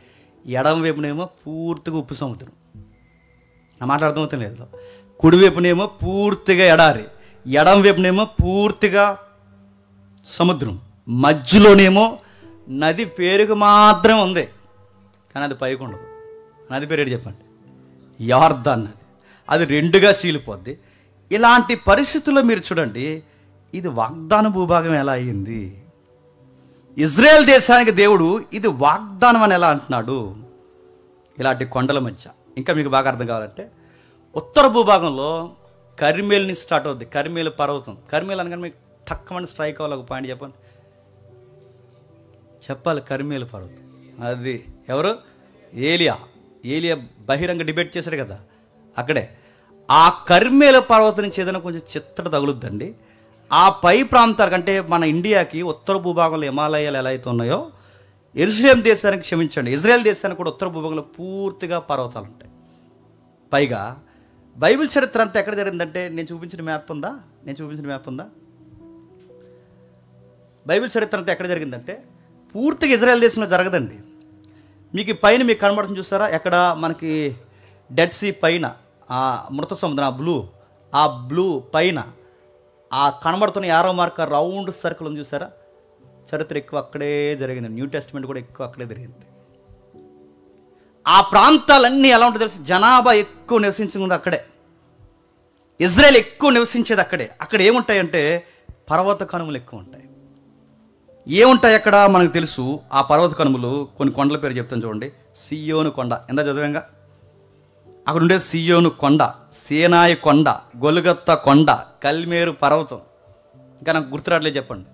ఎడం వైపునేమో పూర్తిగా ఉప్పు సముద్రం. నా మాట అర్థమవుతాం లేదు. కుడివైపునేమో పూర్తిగా ఎడారి, ఎడం వైపునేమో పూర్తిగా సముద్రం, మధ్యలోనేమో నది పేరుకు మాత్రం ఉంది, కానీ అది పైకి ఉండదు. నది పేరు ఏంటి చెప్పండి? యార్దాన్ నది. అది రెండుగా చీలిపోద్ది. ఇలాంటి పరిస్థితుల్లో మీరు చూడండి, ఇది వాగ్దాన భూభాగం ఎలా అయ్యింది? ఇజ్రాయెల్ దేశానికి దేవుడు ఇది వాగ్దానం అని ఎలా అంటున్నాడు? ఇలాంటి కొండల మధ్య ఇంకా మీకు బాగా అర్థం కావాలంటే ఉత్తర భూభాగంలో కర్మేల్ నుంచి స్టార్ట్ అవుద్ది. కర్మేలు పర్వతం. కర్మేల్ అనగానే మీకు టక్కమని స్ట్రైక్ అవ్వాలి. ఒక పాయింట్ చెప్పండి, చెప్పాలి. కర్మేలు పర్వతం అది ఎవరు? ఏలియా బహిరంగ డిబేట్ చేశాడు కదా అక్కడే. ఆ కర్మేల పర్వతం నుంచి ఏదైనా కొంచెం చిత్తట తగులుద్దండి. ఆ పై ప్రాంతాలకు అంటే మన ఇండియాకి ఉత్తర భూభాగంలో హిమాలయాలు ఎలా అయితే ఉన్నాయో యెరూషలేము దేశానికి, క్షమించండి, ఇజ్రాయెల్ దేశానికి కూడా ఉత్తర భూభాగంలో పూర్తిగా పర్వతాలు ఉంటాయి. పైగా బైబిల్ చరిత్ర అంతా ఎక్కడ జరిగిందంటే నేను చూపించిన మ్యాప్ ఉందా? బైబిల్ చరిత్ర అంతా ఎక్కడ జరిగిందంటే పూర్తిగా ఇజ్రాయెల్ దేశంలో జరగదండి. మీకు పైన మీకు కనబడుతుంది చూసారా, ఎక్కడ మనకి డెడ్ సీ పైన ఆ మృత సముద్రం ఆ బ్లూ పైన ఆ కనబడుతున్న యారో మార్క రౌండ్ సర్కిల్ ఉంది చూసారా, చరిత్ర ఎక్కువ అక్కడే జరిగింది. న్యూ టెస్ట్మెంట్ కూడా ఎక్కువ అక్కడే జరిగింది. ఆ ప్రాంతాలన్నీ ఎలా ఉంటుందో తెలుసు, జనాభా ఎక్కువ నివసించింది అక్కడే. ఇజ్రాయెల్ ఎక్కువ నివసించేది అక్కడే. అక్కడ ఏముంటాయంటే పర్వత కనుమలు ఎక్కువ ఉంటాయి. ఏముంటాయి అక్కడ మనకు తెలుసు. ఆ పర్వత కనుమలు కొన్ని కొండల పేరు చెప్తాను చూడండి. సియోను కొండ, ఎంత చదివాంగా. అక్కడ ఉండే సియోను కొండ, సీనాయి కొండ, గొలుగొత్తా కొండ, కల్మేరు పర్వతం, ఇంకా నాకు గుర్తురాట్లేదు చెప్పండి.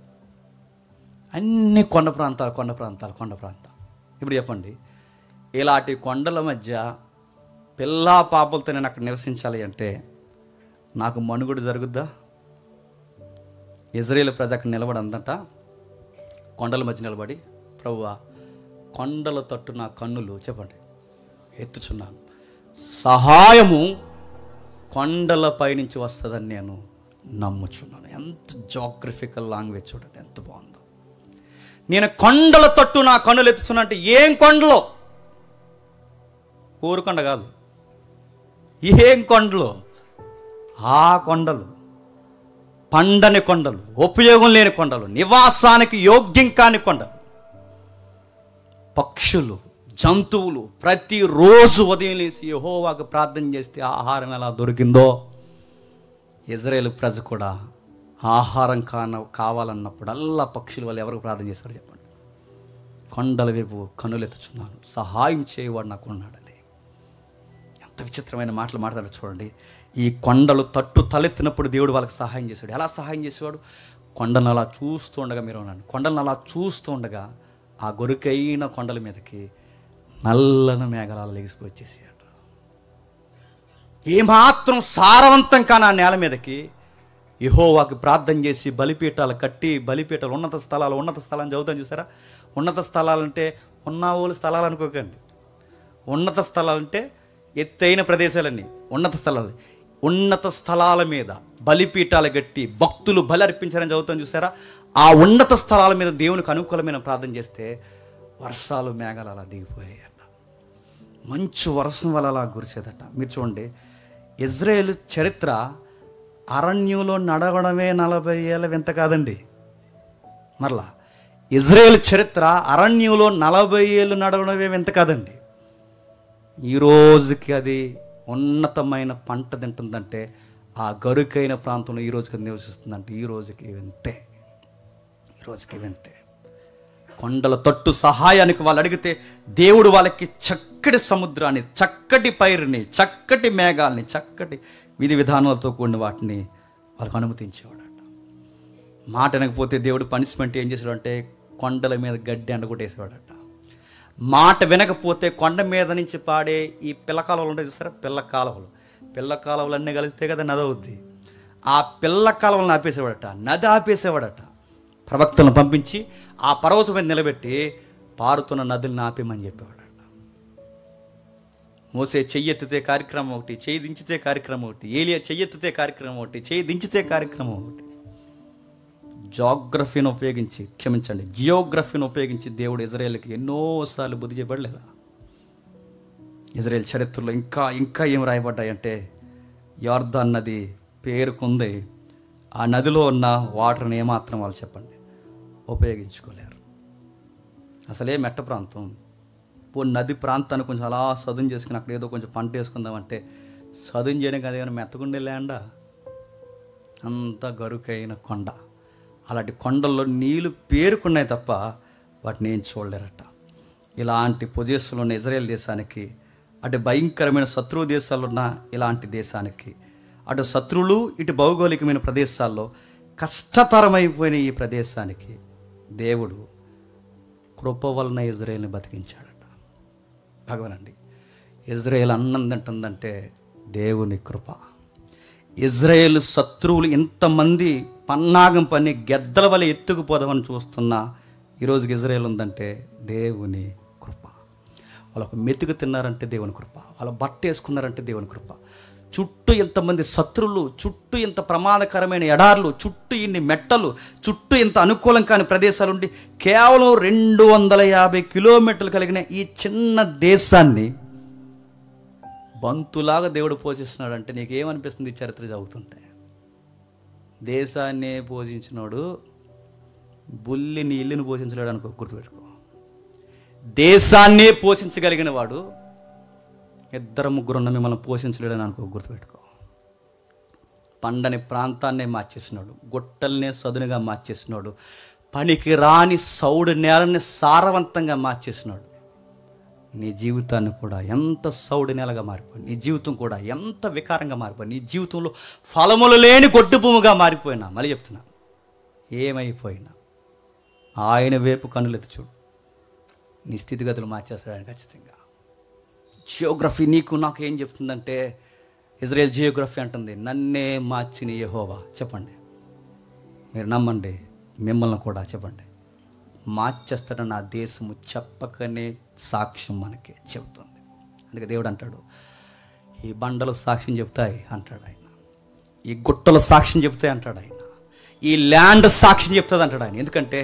అన్ని కొండ ప్రాంతాలు. ఇప్పుడు చెప్పండి, ఇలాంటి కొండల మధ్య పిల్లా పాపలతో నేను అక్కడ నివసించాలి అంటే నాకు మనుగడ జరుగుద్దా? ఇజ్రాయేల్ ప్రజ అక్కడ నిలబడందట, కొండల మధ్య నిలబడి, ప్రభువా కొండల తట్టు నా కన్నులు చెప్పండి ఎత్తుచున్నాను, సహాయము కొండలపై నుంచి వస్తుందని నేను నమ్ముచున్నాను. ఎంత జాగ్రఫికల్ లాంగ్వేజ్ చూడండి, ఎంత బాగుందో. నేను కొండల తట్టు నా కన్నులు ఎత్తుచున్నా అంటే ఏం కొండలో? ఊరుకొండ కాదు, ఏం కొండలు? ఆ కొండలు, పండని కొండలు, ఉపయోగం లేని కొండలు, నివాసానికి యోగ్యం కాని కొండలు. పక్షులు, జంతువులు ప్రతిరోజు ఉదయం లేసి యెహోవాకు ప్రార్థన చేస్తే ఆహారం ఎలా దొరికిందో ఇజ్రాయేల్ ప్రజ కూడా ఆహారం కావాలన్నప్పుడల్లా పక్షుల వల్ల ఎవరికి ప్రార్థన చేస్తారు చెప్పండి? కొండల వైపు కన్నులెత్తుచున్నాను, సహాయం చేయవాడు నాకు ఉన్నాడని. ఎంత విచిత్రమైన మాటలు మాట్లాడారు చూడండి. ఈ కొండలు తట్టు తలెత్తినప్పుడు దేవుడు వాళ్ళకి సహాయం చేశాడు. ఎలా సహాయం చేసేవాడు? కొండలను అలా చూస్తూ ఉండగా, మీరు అన్నాను, కొండలను అలా చూస్తూ ఉండగా ఆ గొరుకైన కొండల మీదకి నల్లని మేఘాలు లెగిసిపోయి వచ్చేసాడు. ఏమాత్రం సారవంతం కాని ఆ నేల మీదకి యెహోవాకి ప్రార్థన చేసి బలిపీఠాలు కట్టి, బలిపీఠాలు ఉన్నత స్థలాన్ని చదువుతాను చూసారా. ఉన్నత స్థలాలంటే ఉన్నావోలు స్థలాలు అనుకోకండి. ఉన్నత స్థలాలంటే ఎత్తైన ప్రదేశాలన్నీ ఉన్నత స్థలాల మీద బలిపీఠాలు కట్టి భక్తులు బలి అర్పించారని చదువుతాను చూసారా. ఆ ఉన్నత స్థలాల మీద దేవునికి అనుకూలమైన ప్రార్థన చేస్తే వర్షాలు, మేఘాలు అలా దిగిపోయాయట. మంచు వర్షం వల్ల అలా కురిసేదట. మీరు చూడండి, ఇజ్రాయేల్ చరిత్ర అరణ్యంలో నడవడమే 40 ఏళ్ళ వింత కాదండి. మరలా ఇజ్రాయేల్ చరిత్ర అరణ్యంలో 40 ఏళ్ళు నడవడమే వింత కాదండి. ఈ రోజుకి అది ఉన్నతమైన పంట తింటుందంటే, ఆ గరుకైన ప్రాంతంలో ఈ రోజుకి నివసిస్తుందంటే ఈ రోజుకి వింతే. కొండల తట్టు సహాయానికి వాళ్ళు అడిగితే దేవుడు వాళ్ళకి చక్కటి సముద్రాన్ని, చక్కటి పైరుని, చక్కటి మేఘాలని, చక్కటి విధి విధానాలతో కూడిన వాటిని వాళ్ళకు అనుమతించేవాడట. మాట వినకపోతే దేవుడు పనిష్మెంట్ ఏం చేసేవాడంటే కొండల మీద గడ్డి ఎండగొట్టేసేవాడట. మాట వినకపోతే కొండ మీద నుంచి పాడే ఈ పిల్ల కాలువలు ఉంటాయి చూస్తారా, పిల్ల కాలువలన్నీ కలిస్తే కదా నది అవుద్ది. ఆ పిల్ల కాలువలను నది ఆపేసేవాడట. ప్రవక్తలను పంపించి ఆ పర్వతం మీద నిలబెట్టి పారుతున్న నదులను ఆపేమని చెప్పేవాడట. మోసే చెయ్యెత్తితే కార్యక్రమం ఒకటి, చెయ్యి దించితే కార్యక్రమం ఒకటి, ఏలియా చెయ్యెత్తితే కార్యక్రమం ఒకటి, చెయ్యి దించితే కార్యక్రమం ఒకటి. జియోగ్రఫీని ఉపయోగించి దేవుడు ఇజ్రాయేల్కి ఎన్నోసార్లు బుద్ధి చెప్పడలేదా? ఇజ్రాయేల్ చరిత్రలో ఇంకా ఏం రాయబడ్డాయంటే, యోర్దాన్ నది పేరుకుంది. ఆ నదిలో ఉన్న వాటర్ని ఏమాత్రం వాళ్ళు చెప్పండి ఉపయోగించుకోలేరు. అసలే మెట్ట ప్రాంతం. నది ప్రాంతాన్ని కొంచెం అలా సదును చేసుకుని అక్కడ ఏదో కొంచెం పంట వేసుకుందామంటే సదును చేయడం కదా, ఏమైనా మెత్తగుండే ల్యాండా? అంత గరుకైన కొండ. అలాంటి కొండల్లో నీళ్లు పేరుకున్నాయి తప్ప వాటిని ఏం చూడలేరట. ఇలాంటి పొజిషన్లో ఉన్న ఇజ్రాయెల్ దేశానికి, అటు భయంకరమైన శత్రువు దేశాల్లో ఉన్న ఇలాంటి దేశానికి, అటు శత్రువులు ఇటు భౌగోళికమైన ప్రదేశాల్లో కష్టతరమైపోయిన ఈ ప్రదేశానికి దేవుడు కృప వలన ఇజ్రాయెల్ని బతికించాడట. భగవానండి, ఇజ్రాయెల్ అన్నం తింటుందంటే దేవుని కృప. ఇజ్రాయేల్ శత్రువులు ఇంతమంది పన్నాగం పని గెద్దల వల్ల ఎత్తుకుపోదామని చూస్తున్నా ఈరోజుకి ఇజ్రాయేల్ ఉందంటే దేవుని కృప. వాళ్ళకు మెతుకు తిన్నారంటే దేవుని కృప, వాళ్ళ బట్ట వేసుకున్నారంటే దేవుని కృప. చుట్టూ ఇంతమంది శత్రువులు, చుట్టూ ఇంత ప్రమాదకరమైన ఎడార్లు, చుట్టూ ఇన్ని మెట్టలు, చుట్టూ ఇంత అనుకూలం కాని ప్రదేశాలు ఉండి కేవలం 250 కిలోమీటర్లు కలిగిన ఈ చిన్న దేశాన్ని బంతులాగా దేవుడు పోషిస్తున్నాడంటే నీకేమనిపిస్తుంది? ఈ చరిత్ర చదువుతుంటే దేశాన్ని పోషించినోడు బుల్లిని ఇల్లుని పోషించలేడు అనుకో, గుర్తుపెట్టుకో. దేశాన్నే పోషించగలిగిన వాడు 2-3 ఉన్న మిమ్మల్ని పోషించలేడని అనుకో, గుర్తుపెట్టుకో. పండని ప్రాంతాన్నే మార్చేసినాడు, గుట్టల్నే సదునుగా మార్చేసినాడు, పనికి రాని సౌడు నేలని సారవంతంగా మార్చేసినాడు. నీ జీవితాన్ని కూడా ఎంత సౌడు నేలగా మారిపోయి, నీ జీవితం కూడా ఎంత వికారంగా మారిపోయి, నీ జీవితంలో ఫలములు లేని గొడ్డు భూమిగా మారిపోయినా, మళ్ళీ చెప్తున్నా, ఏమైపోయినా ఆయన వైపు కన్నులెత్తి చూడు, నీ స్థితిగతులు మార్చేస్తాడు ఆయన ఖచ్చితంగా. జియోగ్రఫీ నీకు నాకు ఏం చెప్తుందంటే, ఇజ్రాయెల్ జియోగ్రఫీ అంటుంది, నన్నే మార్చిన యెహోవా. చెప్పండి, మీరు నమ్మండి, మిమ్మల్ని కూడా చెప్పండి, మార్చేస్తాడని నా దేశము చెప్పకనే సాక్ష్యం మనకి చెబుతుంది. అందుకే దేవుడు అంటాడు, ఈ బండలు సాక్ష్యం చెప్తాయి అంటాడు ఆయన, ఈ గుట్టలు సాక్ష్యం చెప్తాయి అంటాడు ఆయన, ఈ ల్యాండ్ సాక్ష్యం చెప్తుంది అంటాడు ఆయన. ఎందుకంటే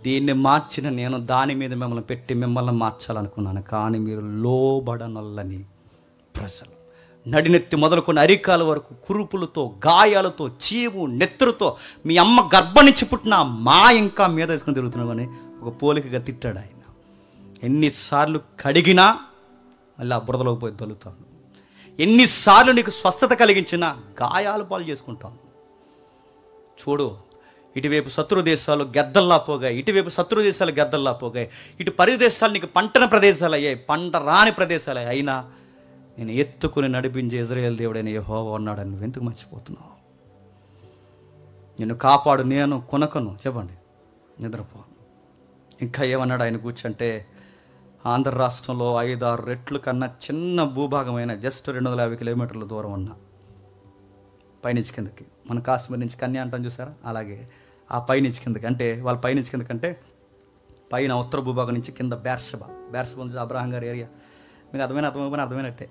దీన్ని మార్చిన నేను దాని మీద మిమ్మల్ని పెట్టి మిమ్మల్ని మార్చాలనుకున్నాను, కానీ మీరు లోబడనొల్లని ప్రజలు. నడినెత్తి మొదలుకొని అరికాల వరకు కురుపులతో, గాయాలతో, చీము నెత్తురుతో మీ అమ్మ గర్భం నుంచి పుట్టిన మా ఇంకా మీద వేసుకొని తిరుగుతున్నామని ఒక పోలికగా తిట్టాడు ఆయన. ఎన్నిసార్లు కడిగినా మళ్ళీ ఆ బురదలోకి పోయి తొలుతాను, ఎన్నిసార్లు నీకు స్వస్థత కలిగించినా గాయాలు పాలు చేసుకుంటాను. చూడు, ఇటువైపు శత్రు దేశాలు గెద్దల్లా పోగాయి, ఇటువైపు శత్రు దేశాలు గెద్దల్లా పోగాయి, ఇటు పరిదేశాలు నీకు పంటన ప్రదేశాలు అయ్యాయి, పంట రాని ప్రదేశాలు అయ్యాయి. అయినా నేను ఎత్తుకుని నడిపించే ఇజ్రాయేల్ దేవుడైన యెహోవా ఉన్నాడని నువ్వు ఎందుకు మర్చిపోతున్నావు? నిన్ను కాపాడు, నేను కొనకను, చెప్పండి, నిద్రపో. ఇంకా ఏమన్నాడు ఆయన కూర్చుంటే, ఆంధ్ర రాష్ట్రంలో 5-6 రెట్లు కన్నా చిన్న భూభాగమైన జస్ట్ 250 కిలోమీటర్ల దూరం ఉన్న పైనుంచి కిందకి, మన కాశ్మీర్ నుంచి కన్యా అంటాం చూసారా, అలాగే ఆ పైనుంచి కిందకి, అంటే వాళ్ళ పైనుంచి కిందకంటే పైన ఉత్తర భూభాగం నుంచి కింద బేర్షబా నుంచి అబ్రహాం గారి ఏరియా. మీకు అర్థమైనట్టే.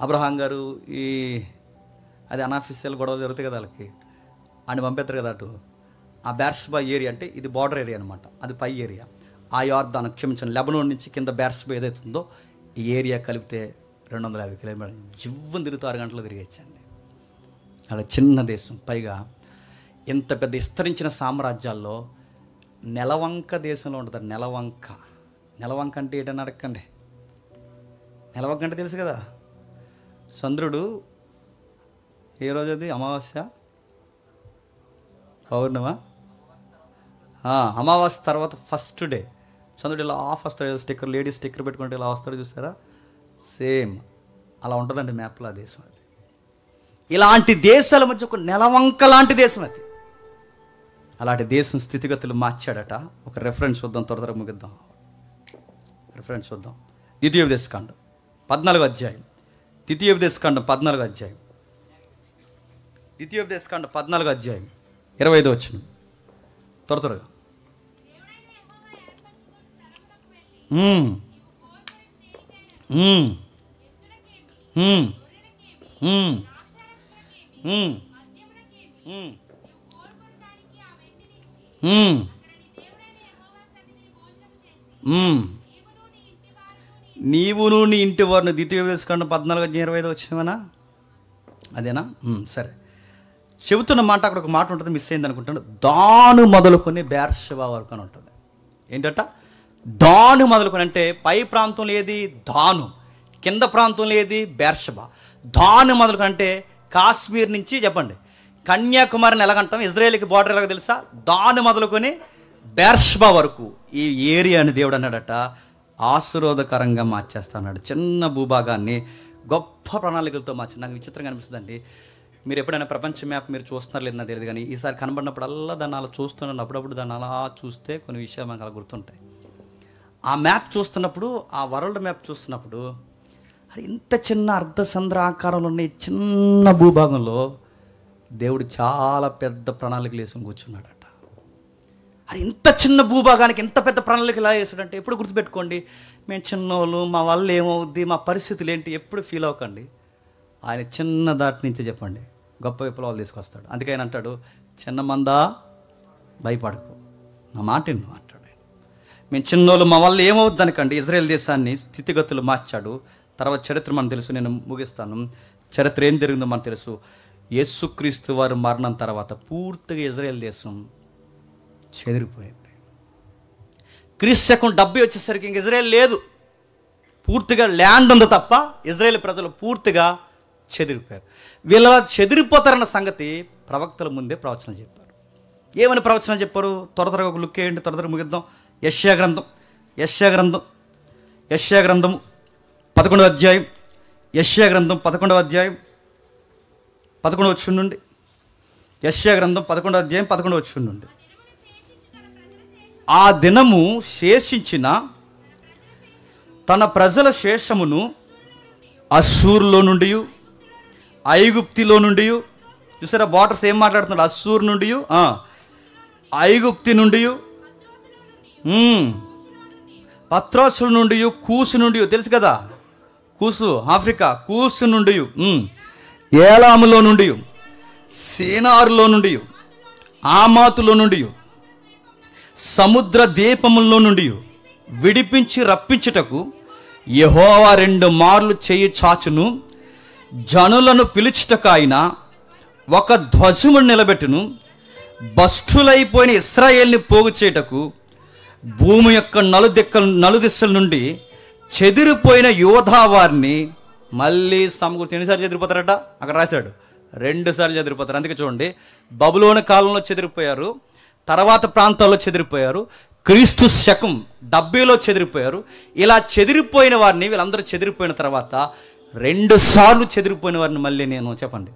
అబ్రహాం గారు ఈ అది అన్అఫీషియల్ గొడవలు జరుగుతాయి కదా వాళ్ళకి, ఆయన పంపిస్తారు కదా అటు. ఆ బేర్షబా ఏరియా అంటే ఇది బార్డర్ ఏరియా అనమాట, అది పై ఏరియా. ఆ యార్దాను క్షమించండి, లెబనోన్ నుంచి కింద బేర్షబా ఏదైతుందో ఈ ఏరియా కలిపితే 250 కిలోమీటర్లు జివ్వును తిరుగుతూ 6 గంటలు తిరిగేచ్చండి. అలా చిన్న దేశం, పైగా ఇంత పెద్ద విస్తరించిన సామ్రాజ్యాల్లో నెలవంక దేశంలో ఉంటుంది. నెలవంక అంటే ఏంటని అడగండి. నెలవంక అంటే తెలుసు కదా, చంద్రుడు ఏ రోజు అది, అమావాస్య పౌర్ణమా, అమావాస్య తర్వాత ఫస్ట్ డే చంద్రుడు ఇలా ఆఫ్ వస్తాడు, స్టిక్కర్, లేడీ స్టిక్కర్ పెట్టుకుంటే ఇలా వస్తాడు చూస్తారా, సేమ్ అలా ఉంటుందండి మ్యాప్లో ఆ దేశం. అది ఇలాంటి దేశాల మధ్య ఒక నెలవంక లాంటి దేశం అది. అలాంటి దేశం స్థితిగతులు మార్చాడట. ఒక రెఫరెన్స్ చూద్దాం, త్వరగా ముగిద్దాం. రెఫరెన్స్ చూద్దాం, ద్వితీయోపదేశకాండం 14వ అధ్యాయం, ద్వితీయోపదేశకాండం 14వ అధ్యాయం, ద్వితీయోపదేశకాండం 14వ అధ్యాయం 25వ వచనం, త్వరగా. నీవును నీ ఇంటి వారిని, ద్వితీయోపదేశకాండం 14:25 వచ్చినవనా, అదేనా? సరే, చెబుతున్న మాట అక్కడ ఒక మాట ఉంటుంది, మిస్ అయింది అనుకుంటాను. దాను మొదలుకొని బేర్షబా వరకు అని ఉంటుంది. ఏంటట? దాను మొదలుకొని అంటే పై ప్రాంతంలో ఏది దాను, కింద ప్రాంతంలో ఏది బేర్షబా. దాను మొదలుకొని అంటే కాశ్మీర్ నుంచి, చెప్పండి, కన్యాకుమారిని ఎలాగంటాం, ఇజ్రాయేల్కి బార్డర్ ఎలాగో తెలుసా? దాని మొదలుకొని బెర్షబా వరకు ఈ ఏరియాని దేవుడు అన్నాడట ఆశీర్వాదకరంగా మార్చేస్తాడు. చిన్న భూభాగాన్ని గొప్ప ప్రణాళికలతో మార్చి. నాకు విచిత్రంగా అనిపిస్తుందండి. మీరు ఎప్పుడైనా ప్రపంచ మ్యాప్ మీరు చూస్తున్నారు లేదు నాకు తెలియదు, కానీ ఈసారి కనబడినప్పుడల్లా దాన్ని అలా చూస్తున్నాను. అప్పుడప్పుడు దాన్ని అలా చూస్తే కొన్ని విషయాలు మనకు అలా గుర్తుంటాయి. ఆ మ్యాప్ చూస్తున్నప్పుడు, ఆ వరల్డ్ మ్యాప్ చూస్తున్నప్పుడు, అది ఇంత చిన్న అర్ధచంద్ర ఆకారంలో ఉన్న చిన్న భూభాగంలో దేవుడు చాలా పెద్ద ప్రణాళికలు వేసుకొని కూర్చున్నాడట. అది ఇంత చిన్న భూభాగానికి ఇంత పెద్ద ప్రణాళిక ఎలా వేసాడంటే, ఎప్పుడు గుర్తుపెట్టుకోండి, మేము చిన్నోళ్ళు, మా వల్ల ఏమవుద్ది, మా పరిస్థితులు ఏంటి, ఎప్పుడు ఫీల్ అవ్వకండి. ఆయన చిన్న దాటి నుంచి చెప్పండి గొప్ప విప్లవాలు తీసుకొస్తాడు. అందుకే ఆయన అంటాడు, చిన్న మందా భయపడకు, నా మాట విను అంటాడు. మేము చిన్నోళ్ళు, మా వల్ల ఏమవుద్ది అనకండి. ఇజ్రాయెల్ దేశాన్ని స్థితిగతులు మార్చాడు. తర్వాత చరిత్ర మనకు తెలుసు. నేను ముగిస్తాను. చరిత్ర ఏం జరిగిందో మనకు తెలుసు. యేసుక్రీస్తు వారు మరణం తర్వాత పూర్తిగా ఇజ్రాయెల్ దేశం చెదిరిపోయింది. క్రీస్తు శకం 70 వచ్చేసరికి ఇంక ఇజ్రాయెల్ లేదు. పూర్తిగా ల్యాండ్ ఉంది తప్ప ఇజ్రాయెల్ ప్రజలు పూర్తిగా చెదిరిపోయారు. వీళ్ళ చెదిరిపోతారన్న సంగతి ప్రవక్తల ముందే ప్రవచనం చెప్పారు. ఏమని ప్రవచనం చెప్పారు? త్వరగా ఒక లుక్ వేయండి, త్వరగా ముగిద్దాం. యెషయా గ్రంథము 11వ అధ్యాయం. యెషయా గ్రంథం 11వ అధ్యాయం 11వ వచనం నుండి. యెషయా గ్రంథం 11వ అధ్యాయం 11వ వచనం నుండి. ఆ దినము శేషించిన తన ప్రజల శేషమును అశ్షూరులో నుండి, ఐగుప్తిలో నుండి, చూసారా బార్డర్స్ ఏం మాట్లాడుతున్నాడు? అశ్షూరు నుండి, ఐగుప్తి నుండి, పత్రోసుల నుండి, కూసు నుండి, తెలుసు కదా కూసు, ఆఫ్రికా, కూసు నుండి, ఏలాములో నుండి, సీనారులో నుండి, ఆమాతులో నుండి, సముద్ర దీపములో నుండి విడిపించి రప్పించుటకు యెహోవా 2 మార్లు చెయ్యి చాచును. జనులను పిలుచుటకు ఆయన ఒక ధ్వజమును నిలబెట్టును. భ్రష్టులైపోయిన ఇశ్రాయేల్ని పోగు చేయుటకు భూమి యొక్క నలుదిశల నుండి చెదిరిపోయిన యోధా వారిని మళ్ళీ సమకూర్చి. ఎన్నిసార్లు చెదిరిపోతారట? అక్కడ రాశాడు 2 సార్లు చెదిరిపోతారు. అందుకే చూడండి, బబులోను కాలంలో చెదిరిపోయారు, తర్వాత ప్రాంతాల్లో చెదిరిపోయారు, క్రీస్తు శకం 70లో చెదిరిపోయారు. ఇలా చెదిరిపోయిన వారిని, వీళ్ళందరూ చెదిరిపోయిన తర్వాత 2 సార్లు చెదిరిపోయిన వారిని మళ్ళీ నేను చెప్పండి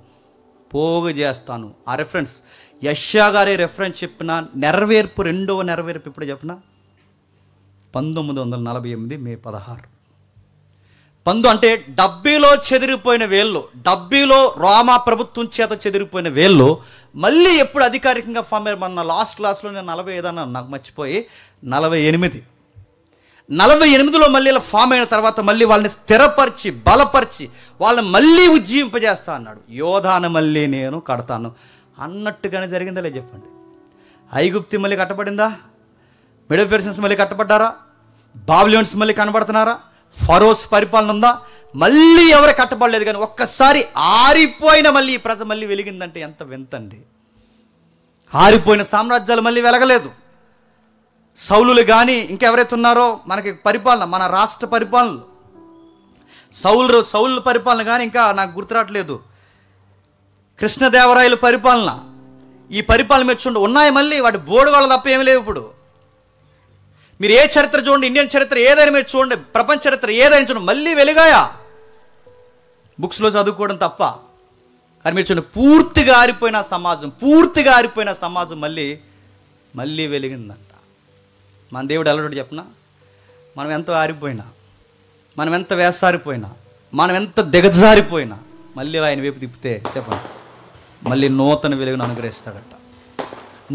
పోగు చేస్తాను. ఆ రెఫరెన్స్ యెషయా గారి రెఫరెన్స్ చెప్పిన నెరవేర్పు, 2వ నెరవేర్పు ఇప్పుడు చెప్పిన 1948 మే 16. అంటే 70లో చెదిరిపోయిన వేళ్ళు, 70లో రోమా ప్రభుత్వం చేత చెదిరిపోయిన వేళ్ళు మళ్ళీ ఎప్పుడు అధికారికంగా ఫామ్ అయ్యారు? మన లాస్ట్ క్లాస్లో నేను 45 అన్నాను, నాకు మర్చిపోయి 48లో మళ్ళీ ఇలా ఫామ్ అయిన తర్వాత మళ్ళీ వాళ్ళని స్థిరపరిచి బలపరిచి వాళ్ళని మళ్ళీ ఉజ్జీవింపజేస్తా అన్నాడు. యోధాను మళ్ళీ నేను కడతాను అన్నట్టుగానే జరిగిందా లేదు చెప్పండి. ఐగుప్తి మళ్ళీ కట్టబడిందా? మిడో పెర్షియన్స్ మళ్ళీ కట్టబడ్డారా? బాబిలోన్స్ మళ్ళీ కనబడుతున్నారా? ఫరోస్ పరిపాలన ఉందా? మళ్ళీ ఎవరు కట్టబడలేదు. కానీ ఒక్కసారి ఆరిపోయిన మళ్ళీ ఈ ప్రజ మళ్ళీ వెలిగిందంటే ఎంత వింతండి. ఆరిపోయిన సామ్రాజ్యాలు మళ్ళీ వెలగలేదు. సౌలులు కానీ ఇంకెవరైతే ఉన్నారో మనకి పరిపాలన, మన రాష్ట్ర పరిపాలనలు, సౌలు పరిపాలన కానీ ఇంకా నాకు గుర్తురావట్లేదు, కృష్ణదేవరాయల పరిపాలన, ఈ పరిపాలన మీద చూడండి ఉన్నాయి మళ్ళీ. వాటి బోర్డు వాళ్ళ తప్ప ఏమి లేవు. ఇప్పుడు మీరు ఏ చరిత్ర చూడండి, ఇండియన్ చరిత్ర ఏదైనా మీరు చూడండి, ప్రపంచ చరిత్ర ఏదైనా చూడండి, మళ్ళీ వెలిగాయా? బుక్స్లో చదువుకోవడం తప్ప. కానీ మీరు చూడండి, పూర్తిగా ఆరిపోయిన సమాజం మళ్ళీ వెలిగిందంట. మన దేవుడు ఎలాంటి చెప్పినా, మనం ఎంత ఆరిపోయినా, మనం ఎంత వేసారిపోయినా, మనం ఎంత దిగజారిపోయినా మళ్ళీ ఆయన వైపు తిప్పితే చెప్పండి మళ్ళీ నూతన వెలుగును అనుగ్రహిస్తాడట.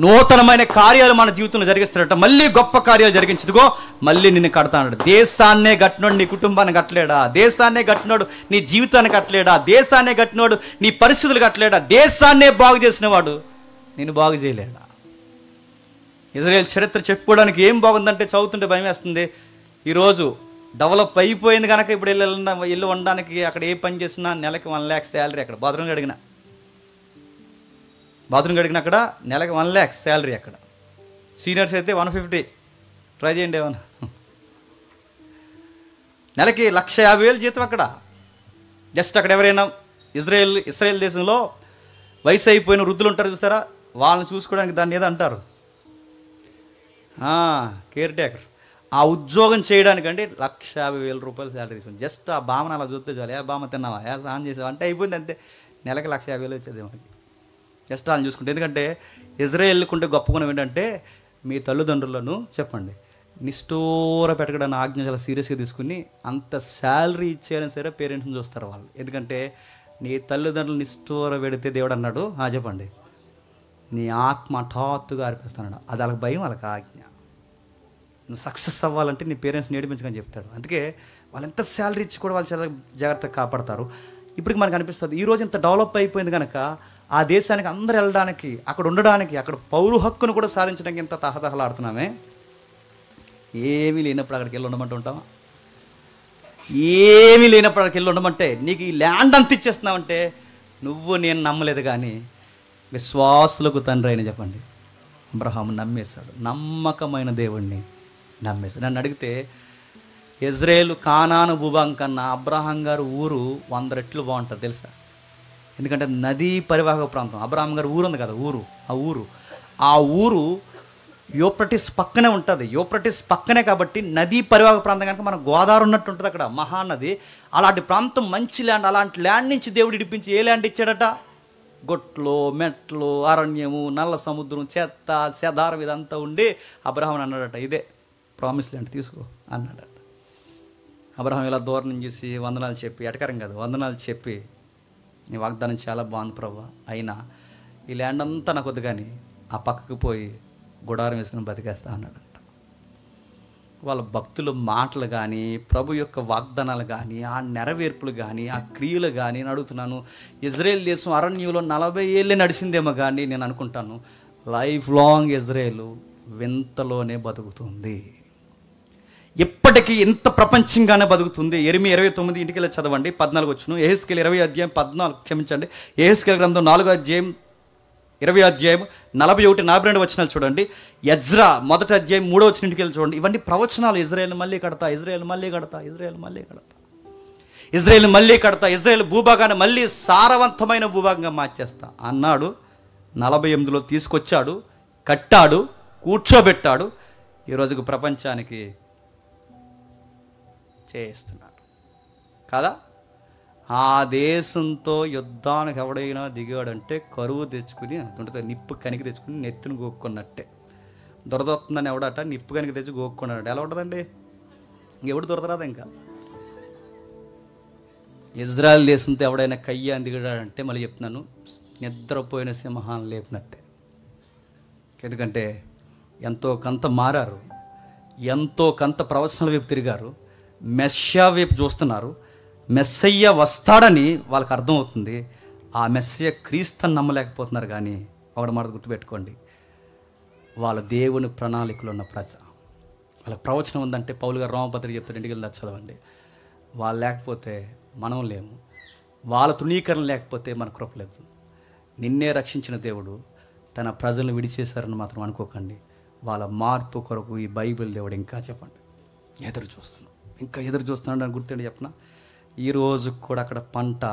నూతనమైన కార్యాలు మన జీవితంలో జరిగిస్తాడట. మళ్ళీ గొప్ప కార్యాలు జరిగించదుగో మళ్ళీ నిన్ను కడతాడు. దేశాన్నే కట్టినోడు నీ కుటుంబాన్ని కట్టలేడా? దేశాన్నే కట్టినోడు నీ జీవితాన్ని కట్టలేడా? దేశాన్నే కట్టినోడు నీ పరిస్థితులు కట్టలేడా? దేశాన్నే బాగు చేసిన వాడు నేను బాగు చేయలేడా? ఇజ్రాయేల్ చరిత్ర చెప్పుకోవడానికి ఏం బాగుందంటే చదువుతుంటే భయం వేస్తుంది. ఈరోజు డెవలప్ అయిపోయింది కనుక ఇప్పుడు ఇల్లు ఉండడానికి అక్కడ ఏ పని చేసినా నెలకి 1 lakh శాలరీ. అక్కడ బాత్రూమ్ కడిగిన అక్కడ నెలకి 1 lakh శాలరీ. అక్కడ సీనియర్స్ అయితే 150. ట్రై చేయండి ఏమన్నా. నెలకి 1,50,000 జీతం అక్కడ. జస్ట్ అక్కడ ఎవరైనా ఇజ్రాయెల్ దేశంలో వయసు అయిపోయిన వృద్ధులు ఉంటారు చూస్తారా, వాళ్ళని చూసుకోవడానికి దాన్ని ఏదో అంటారు, కేర్ టేకర్. ఆ ఉద్యోగం చేయడానికంటే 1,50,000 శాలరీ తీసుకుని జస్ట్ ఆ బామను అలా చూస్తే చాలు, ఏ బామ తిన్నావా, ఏ స్నానం చేసావా అంటే అయిపోయింది అంతే. నెలకి 1,50,000 వచ్చేది మనకి జస్ట్ వాళ్ళని చూసుకుంటే. ఎందుకంటే ఇజ్రాయేల్కుంటే గొప్ప గుణం ఏంటంటే, మీ తల్లిదండ్రులను చెప్పండి నిష్ఠూర పెట్టకడానికి ఆజ్ఞ చాలా సీరియస్గా తీసుకుని అంత శాలరీ ఇచ్చేయాలని సరే పేరెంట్స్ని చూస్తారు వాళ్ళు. ఎందుకంటే నీ తల్లిదండ్రులు నిష్ఠూర పెడితే దేవుడు అన్నాడు, చెప్పండి, నీ ఆత్మ హఠాత్తుగా అర్పిస్తాడు. అది వాళ్ళకి భయం, వాళ్ళకి ఆజ్ఞ. నువ్వు సక్సెస్ అవ్వాలంటే నీ పేరెంట్స్ నేర్పించమని చెప్తాడు. అందుకే వాళ్ళు ఎంత శాలరీ ఇచ్చి కూడా వాళ్ళు చాలా జాగ్రత్తగా కాపాడతారు. ఇప్పటికి మనకు అనిపిస్తుంది ఈరోజు ఇంత డెవలప్ అయిపోయింది కనుక ఆ దేశానికి అందరూ వెళ్ళడానికి, అక్కడ ఉండడానికి, అక్కడ పౌర హక్కును కూడా సాధించడానికి ఎంత తహతహలాడుతున్నామే. ఏమీ లేనప్పుడు అక్కడికి వెళ్ళి ఉండమంటూ ఉంటావా? ఏమీ లేనప్పుడు అక్కడికి వెళ్ళి ఉండమంటే నీకు ఈ ల్యాండ్ అంత ఇచ్చేస్తున్నావంటే నువ్వు నేను నమ్మలేదు, కానీ విశ్వాసులకు తండ్రి అయిన చెప్పండి అబ్రహాము నమ్మేశాడు. నమ్మకమైన దేవుణ్ణి నమ్మేశాడు. నన్ను అడిగితే ఇజ్రాయేలు కానాను భూభాగం కన్నా అబ్రహాం గారు ఊరు 100 రెట్లు బాగుంటుంది తెలుసా? ఎందుకంటే నదీ పరివాహక ప్రాంతం. అబ్రహాం గారు ఊరు ఉంది కదా, ఆ ఊరు యూఫ్రటీస్ పక్కనే ఉంటుంది. యూఫ్రటీస్ పక్కనే కాబట్టి నదీ పరివాహక ప్రాంతం కనుక మన గోదావరి ఉన్నట్టు ఉంటుంది అక్కడ మహానది. అలాంటి ప్రాంతం మంచి ల్యాండ్. అలాంటి ల్యాండ్ నుంచి దేవుడు ఇడిపించి ఏ ల్యాండ్ ఇచ్చాడట? గొట్లు, మెట్లు, అరణ్యము, నల్ల సముద్రం, చెత్త చెదారం ఇదంతా ఉండి అబ్రహాం అన్నాడట, ఇదే ప్రామిస్ ల్యాండ్ తీసుకో అన్నాడట. అబ్రహాం ఇలా దూరం నుంచి చూసి వందనాలు చెప్పి, ఎటకరం కాదు వందనాలు చెప్పి, నీ వాగ్దానం చాలా బాగుంది ప్రభు, అయినా ఈ ల్యాండ్ అంతా నాకు వద్దు, కానీ ఆ పక్కకు పోయి గుడారం వేసుకుని బతికేస్తా అన్నాడంట. వాళ్ళ భక్తుల మాటలు కానీ, ప్రభు యొక్క వాగ్దానాలు కానీ, ఆ నెరవేర్పులు కానీ, ఆ క్రియలు కానీ నేను అడుగుతున్నాను. ఇజ్రాయేల్ దేశం అరణ్యంలో 40 ఏళ్ళే నడిచిందేమో, కానీ నేను అనుకుంటాను లైఫ్ లాంగ్ ఇజ్రాయేల్ వింతలోనే బతుకుతుంది. ఎప్పటికీ ఇంత ప్రపంచంగానే బతుకుతుంది. యెరెమీయా 29 ఇంటికి వెళ్ళి చదవండి 14 వచ్చును. యెహెజ్కేలు 20 అధ్యాయం 14, క్షమించండి, యెహెజ్కేలు గ్రంథం 4 అధ్యాయం 20 అధ్యాయం 41, 42 వచనాలు చూడండి. ఎజ్రా 1 అధ్యాయం 3 వచ్చిన ఇంటికి వెళ్ళి చూడండి. ఇవన్నీ ప్రవచనాలు. ఇజ్రాయేల్ మళ్ళీ కడతా, ఇజ్రాయేల్ మళ్ళీ కడతా, ఇజ్రాయేల్ మళ్ళీ కడతా, ఇజ్రాయేల్ మళ్ళీ కడతా, ఇజ్రాయేల్ భూభాగాన్ని మళ్ళీ సారవంతమైన భూభాగంగా మార్చేస్తా అన్నాడు. 48లో తీసుకొచ్చాడు, కట్టాడు, కూర్చోబెట్టాడు. ఈ రోజుకు ప్రపంచానికి చేస్తున్నాడు కదా. ఆ దేశంతో యుద్ధానికి ఎవడైనా దిగాడంటే కరువు తెచ్చుకుని అంటుంటుంది, నిప్పు కనికి తెచ్చుకుని నెత్తిని గోక్కున్నట్టే. దొరదొస్తుందని ఎవడట నిప్పు కనికి తెచ్చి గోక్కున్నాడు. ఎలా ఉంటుందండి? ఇంకెవడు దొరదరాదు. ఇంకా ఇజ్రాయెల్ దేశంతో ఎవడైనా కయ్య దిగాడంటే మళ్ళీ చెప్తున్నాను, నిద్రపోయిన సింహాన్ని లేపినట్టే. ఎందుకంటే ఎంతో కొంత మారారు, ఎంతో కొంత ప్రవచనాల వైపు తిరిగారు, మెస్సియా వైపు చూస్తున్నారు. మెస్సయ్య వస్తాడని వాళ్ళకి అర్థమవుతుంది. ఆ మెస్సయ్య క్రీస్తుని నమ్మలేకపోతున్నారు. కానీ ఒకటి మాట గుర్తుపెట్టుకోండి, వాళ్ళ దేవుని ప్రణాళికలో ఉన్న ప్రజ. వాళ్ళకి ప్రవచనం ఉందంటే పౌలు గారు రోమపత్రిక చెప్తారు, ఇంటికి వెళ్ళి చదవండి. వాళ్ళు లేకపోతే మనం లేము, వాళ్ళ తృణీకరణ లేకపోతే మన కృప లేదు. నిన్నే రక్షించిన దేవుడు తన ప్రజలను విడిచేశారని మాత్రం అనుకోకండి. వాళ్ళ మార్పు కొరకు ఈ బైబిల్ దేవుడు ఇంకా చెప్పండి ఎదురు చూస్తున్నాం, ఇంకా ఎదురు చూస్తున్నాడు అని గుర్తుండి చెప్పిన. ఈరోజు కూడా అక్కడ పంట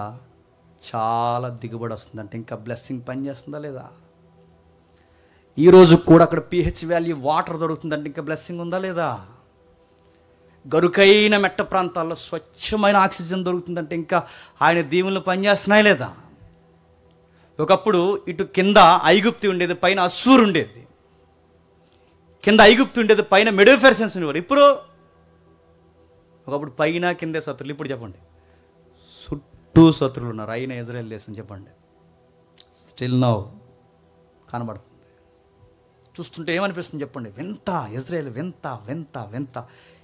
చాలా దిగుబడి వస్తుందంటే ఇంకా బ్లెస్సింగ్ పనిచేస్తుందా లేదా? ఈరోజు కూడా అక్కడ pH వాల్యూ వాటర్ దొరుకుతుందంటే ఇంకా బ్లెస్సింగ్ ఉందా లేదా? గరుకైన మెట్ట ప్రాంతాల్లో స్వచ్ఛమైన ఆక్సిజన్ దొరుకుతుందంటే ఇంకా ఆయన దీవులు పనిచేస్తున్నాయి లేదా? ఒకప్పుడు ఇటు కింద ఐగుప్తి ఉండేది, పైన అస్సూరు ఉండేది. కింద ఐగుప్తి ఉండేది, పైన మెడోఫెర్సన్స్ ఉండేవారు. ఇప్పుడు ఒకప్పుడు పైన కిందే శత్రులు, ఇప్పుడు చెప్పండి చుట్టూ శత్రులు ఉన్నారు. అయిన ఇజ్రాయెల్ దేశం చెప్పండి స్టిల్ నౌ కనబడుతుంది. చూస్తుంటే ఏమనిపిస్తుంది చెప్పండి? వింత ఇజ్రాయెల్, వింత వింత వింత.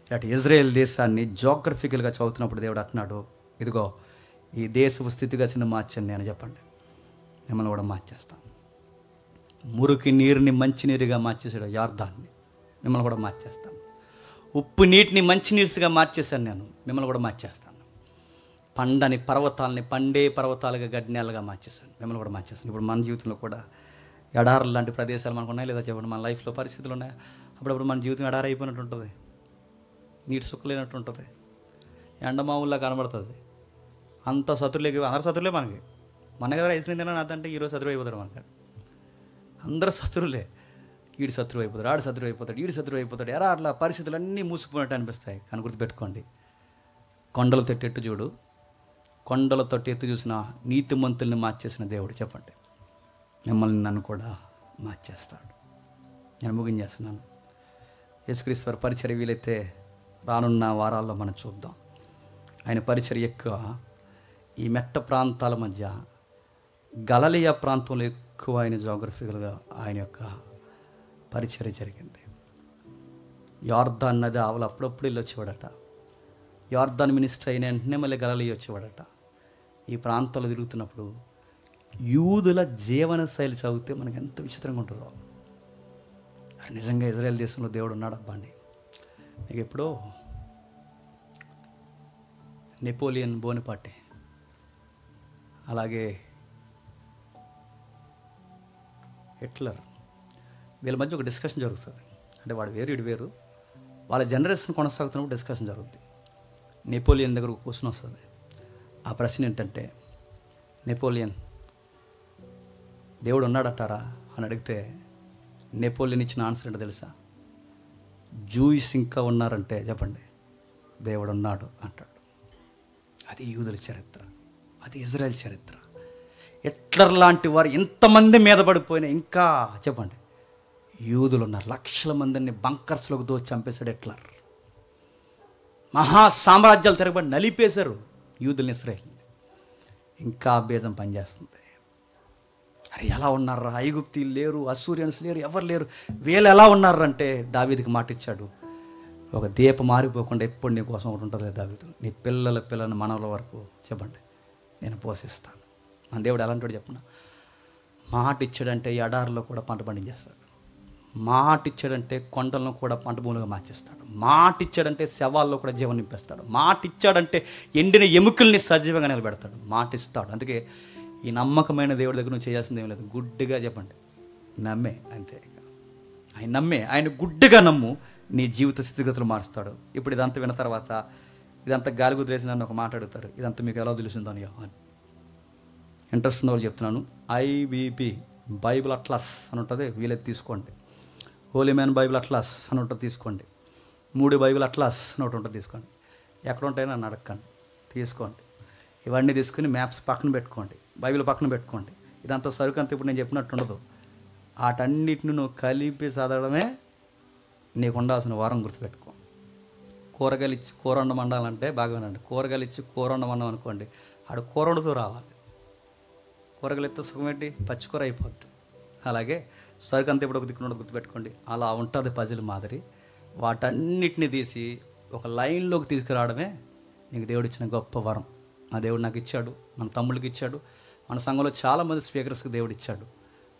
ఇలాంటి ఇజ్రాయెల్ దేశాన్ని జోగ్రఫికల్గా చదువుతున్నప్పుడు దేవుడు అంటున్నాడు, ఇదిగో ఈ దేశపు స్థితిగతిని మార్చాను నేను. చెప్పండి మిమ్మల్ని కూడా మార్చేస్తాను. మురికి నీరుని మంచినీరుగా మార్చేసాడు యార్దాన్ని, మిమ్మల్ని కూడా మార్చేస్తాను. ఉప్పు నీటిని మంచినీరుగా మార్చేశాను నేను, మిమ్మల్ని కూడా మార్చేస్తాను. పండని పర్వతాలని పండే పర్వతాలుగా గడ్డినేళ్ళగా మార్చేశాను, మిమ్మల్ని కూడా మార్చేస్తాను. ఇప్పుడు మన జీవితంలో కూడా ఎడారులు లాంటి ప్రదేశాలు మనకు ఉన్నాయి లేదా చెప్పండి? మన లైఫ్లో పరిస్థితులు ఉన్నాయి. అప్పుడప్పుడు మన జీవితం ఎడారి అయిపోయినట్టు ఉంటుంది, నీటి సుక్కలేనట్టు ఉంటుంది, ఎండమావుల్లా కనబడుతుంది. అంత శత్రులే, అందరు శత్రులే మనకి. మన కదా ఐస్ క్రీమ్ తిన్నా అదంటే ఈరోజు శత్రువు అయిపోతాడు మనకు. అందరూ శత్రువులే. ఈడు శత్రువు అయిపోతాడు, ఆడు శత్రువు అయిపోతాడు, ఈడు శత్రువు అయిపోతాడు. ఎరా అట్లా పరిస్థితులు అన్నీ మూసుకుపోయినట్టు అనిపిస్తాయి. కానీ గుర్తుపెట్టుకోండి, కొండలు తట్టెట్టు చూడు, కొండల తట్టు ఎత్తు చూసిన నీతిమంతుల్ని మార్చేసిన దేవుడు. చెప్పండి, మిమ్మల్ని నన్ను కూడా మార్చేస్తాడు. నేను ముగించేస్తున్నాను. యేసుక్రీస్తు వారి పరిచర్య వీలైతే రానున్న వారాల్లో మనం చూద్దాం. ఆయన పరిచర్య ఎక్కువ ఈ మెట్ట ప్రాంతాల మధ్య గలిలయ ప్రాంతంలో ఎక్కువ ఆయన జోగ్రఫికల్గా ఆయన యొక్క పరిచర్య జరిగింది. యోర్దాన్ నది ఆవల అప్పుడప్పుడు వెళ్ళి వచ్చేవాడట. యోర్దాన్ మినిస్టర్ అయిన వెంటనే మళ్ళీ గలిలయ వచ్చేవాడట. ఈ ప్రాంతాల్లో తిరుగుతున్నప్పుడు యూదుల జీవన శైలి చదివితే మనకి ఎంత విచిత్రంగా ఉంటుందో. నిజంగా ఇజ్రాయెల్ దేశంలో దేవుడు ఉన్నాడు అబ్బా అండి. మీకు ఎప్పుడో నెపోలియన్ బోనపార్టీ, అలాగే హిట్లర్, వీళ్ళ మధ్య ఒక డిస్కషన్ జరుగుతుంది. అంటే వాడు వేరు ఇడు వేరు, వాళ్ళ జనరేషన్ కొనసాగుతున్నప్పుడు డిస్కషన్ జరుగుతుంది. నెపోలియన్ దగ్గర ఒక క్వశ్చన్ వస్తుంది. ఆ ప్రశ్న ఏంటంటే, నెపోలియన్ దేవుడు ఉన్నాడంటారా అని అడిగితే నెపోలియన్ ఇచ్చిన ఆన్సర్ ఏంటో తెలుసా? జూయిస్ ఇంకా ఉన్నారంటే చెప్పండి, దేవుడు ఉన్నాడు అంటాడు. అది యూదుల చరిత్ర, అది ఇజ్రాయెల్ చరిత్ర. హిట్లర్ లాంటి వారు ఎంతమంది మీద పడిపోయినా ఇంకా చెప్పండి, యూదులు ఉన్నారు. లక్షల మందిని బంకర్స్లోకి దోచి చంపేశాడు హిట్లర్. మహా సామ్రాజ్యాలు తిరగబడి నలిపేశారు యూదుల్ని, ఇజ్రాయెల్. ఇంకా బీజం పనిచేస్తుంది. అరే ఎలా ఉన్నారా, ఐగుప్తీయులు లేరు, అసూరియన్స్ లేరు, ఎవరు లేరు, వీళ్ళు ఎలా ఉన్నారంటే దావీదుకి మాట ఇచ్చాడు, ఒక దీపం మారిపోకుండా ఎప్పుడు నీ కోసం ఒకటి ఉంటుంది దావీదు, నీ పిల్లల మనవల వరకు చెప్పండి నేను పోషిస్తాను. మన దేవుడు ఎలాంటి వాడు చెప్పిన, మాట ఇచ్చాడంటే ఎడారిలో కూడా పంట పండించేస్తాడు. మాట ఇచ్చాడంటే కొండలను కూడా పంట భూములుగా మార్చేస్తాడు. మాట ఇచ్చాడంటే శవాల్లో కూడా జీవం నింపేస్తాడు. మాట ఇచ్చాడంటే ఎండిన ఎముకల్ని సజీవంగా నిలబెడతాడు. మాట ఇస్తాడు. అందుకే ఈ నమ్మకమైన దేవుడి దగ్గర నువ్వు చేయాల్సింది ఏం లేదు, గుడ్డిగా చెప్పండి నమ్మే, అంతే. ఆయన నమ్మే, ఆయన గుడ్డిగా నమ్ము, నీ జీవిత స్థితిగతులు మారుస్తాడు. ఇప్పుడు ఇదంతా విన్న తర్వాత ఇదంతా గాలి కుదిరేసి నన్ను ఒక మాట అడుగుతారు, ఇదంతా మీకు ఎలా తెలిసిందో అని ఇంట్రెస్ట్ ఉన్న వాళ్ళు చెప్తున్నాను. IBP బైబిల్ అట్లాస్ అని ఉంటుంది, వీలైతే తీసుకోండి. హోలీ మ్యాన్ బైబిల్ అట్లాస్ అని ఉంటుంది, తీసుకోండి. 3 బైబిల్ అట్లాస్ అని ఒకటి ఉంటుంది, తీసుకోండి. ఎక్కడ ఉంటాయో నన్ను అడగండి, తీసుకోండి. ఇవన్నీ తీసుకుని మ్యాప్స్ పక్కన పెట్టుకోండి, బైబిల్ పక్కన పెట్టుకోండి. ఇదంతా సరుకు అంతా ఇప్పుడు నేను చెప్పినట్టు ఉండదు. వాటన్నిటిని నువ్వు కలిపి చదవడమే నీకు ఉండాల్సిన వారం. గుర్తుపెట్టుకో. కూరగాయలు ఇచ్చి కూర వండమండాలంటే బాగా వినండి, కూరగాయలు ఇచ్చి కూర వండమన్నాం అనుకోండి, ఆడు కూర వండుతూ రావాలి. కూరగాయలు ఎత్తే సుఖమేంటి, పచ్చికూర అయిపోద్ది. అలాగే సరుకు అంతా ఇప్పుడు ఒక దిక్కు ఉండదు, గుర్తుపెట్టుకోండి. అలా ఉంటుంది పజిల్ మాదిరి. వాటన్నిటిని తీసి ఒక లైన్లోకి తీసుకురావడమే నీకు దేవుడు ఇచ్చిన గొప్ప వరం. ఆ దేవుడు నాకు ఇచ్చాడు, మన తమ్ముళ్ళకి ఇచ్చాడు, మన సంఘంలో చాలామంది స్పీకర్స్కి దేవుడు ఇచ్చాడు.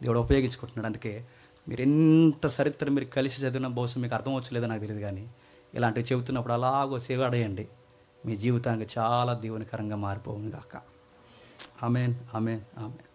దేవుడు ఉపయోగించుకుంటున్నాడు. అందుకే మీరు ఎంత చరిత్ర మీరు కలిసి చదివిన బహుశా మీకు అర్థం వచ్చలేదో నాకు తెలియదు, కానీ ఇలాంటివి చెబుతున్నప్పుడు అలాగో సేవాడేయండి. మీ జీవితానికి చాలా దీవెనకరంగా మారిపోవును గాక. ఆమేన్, ఆమేన్, ఆమేన్.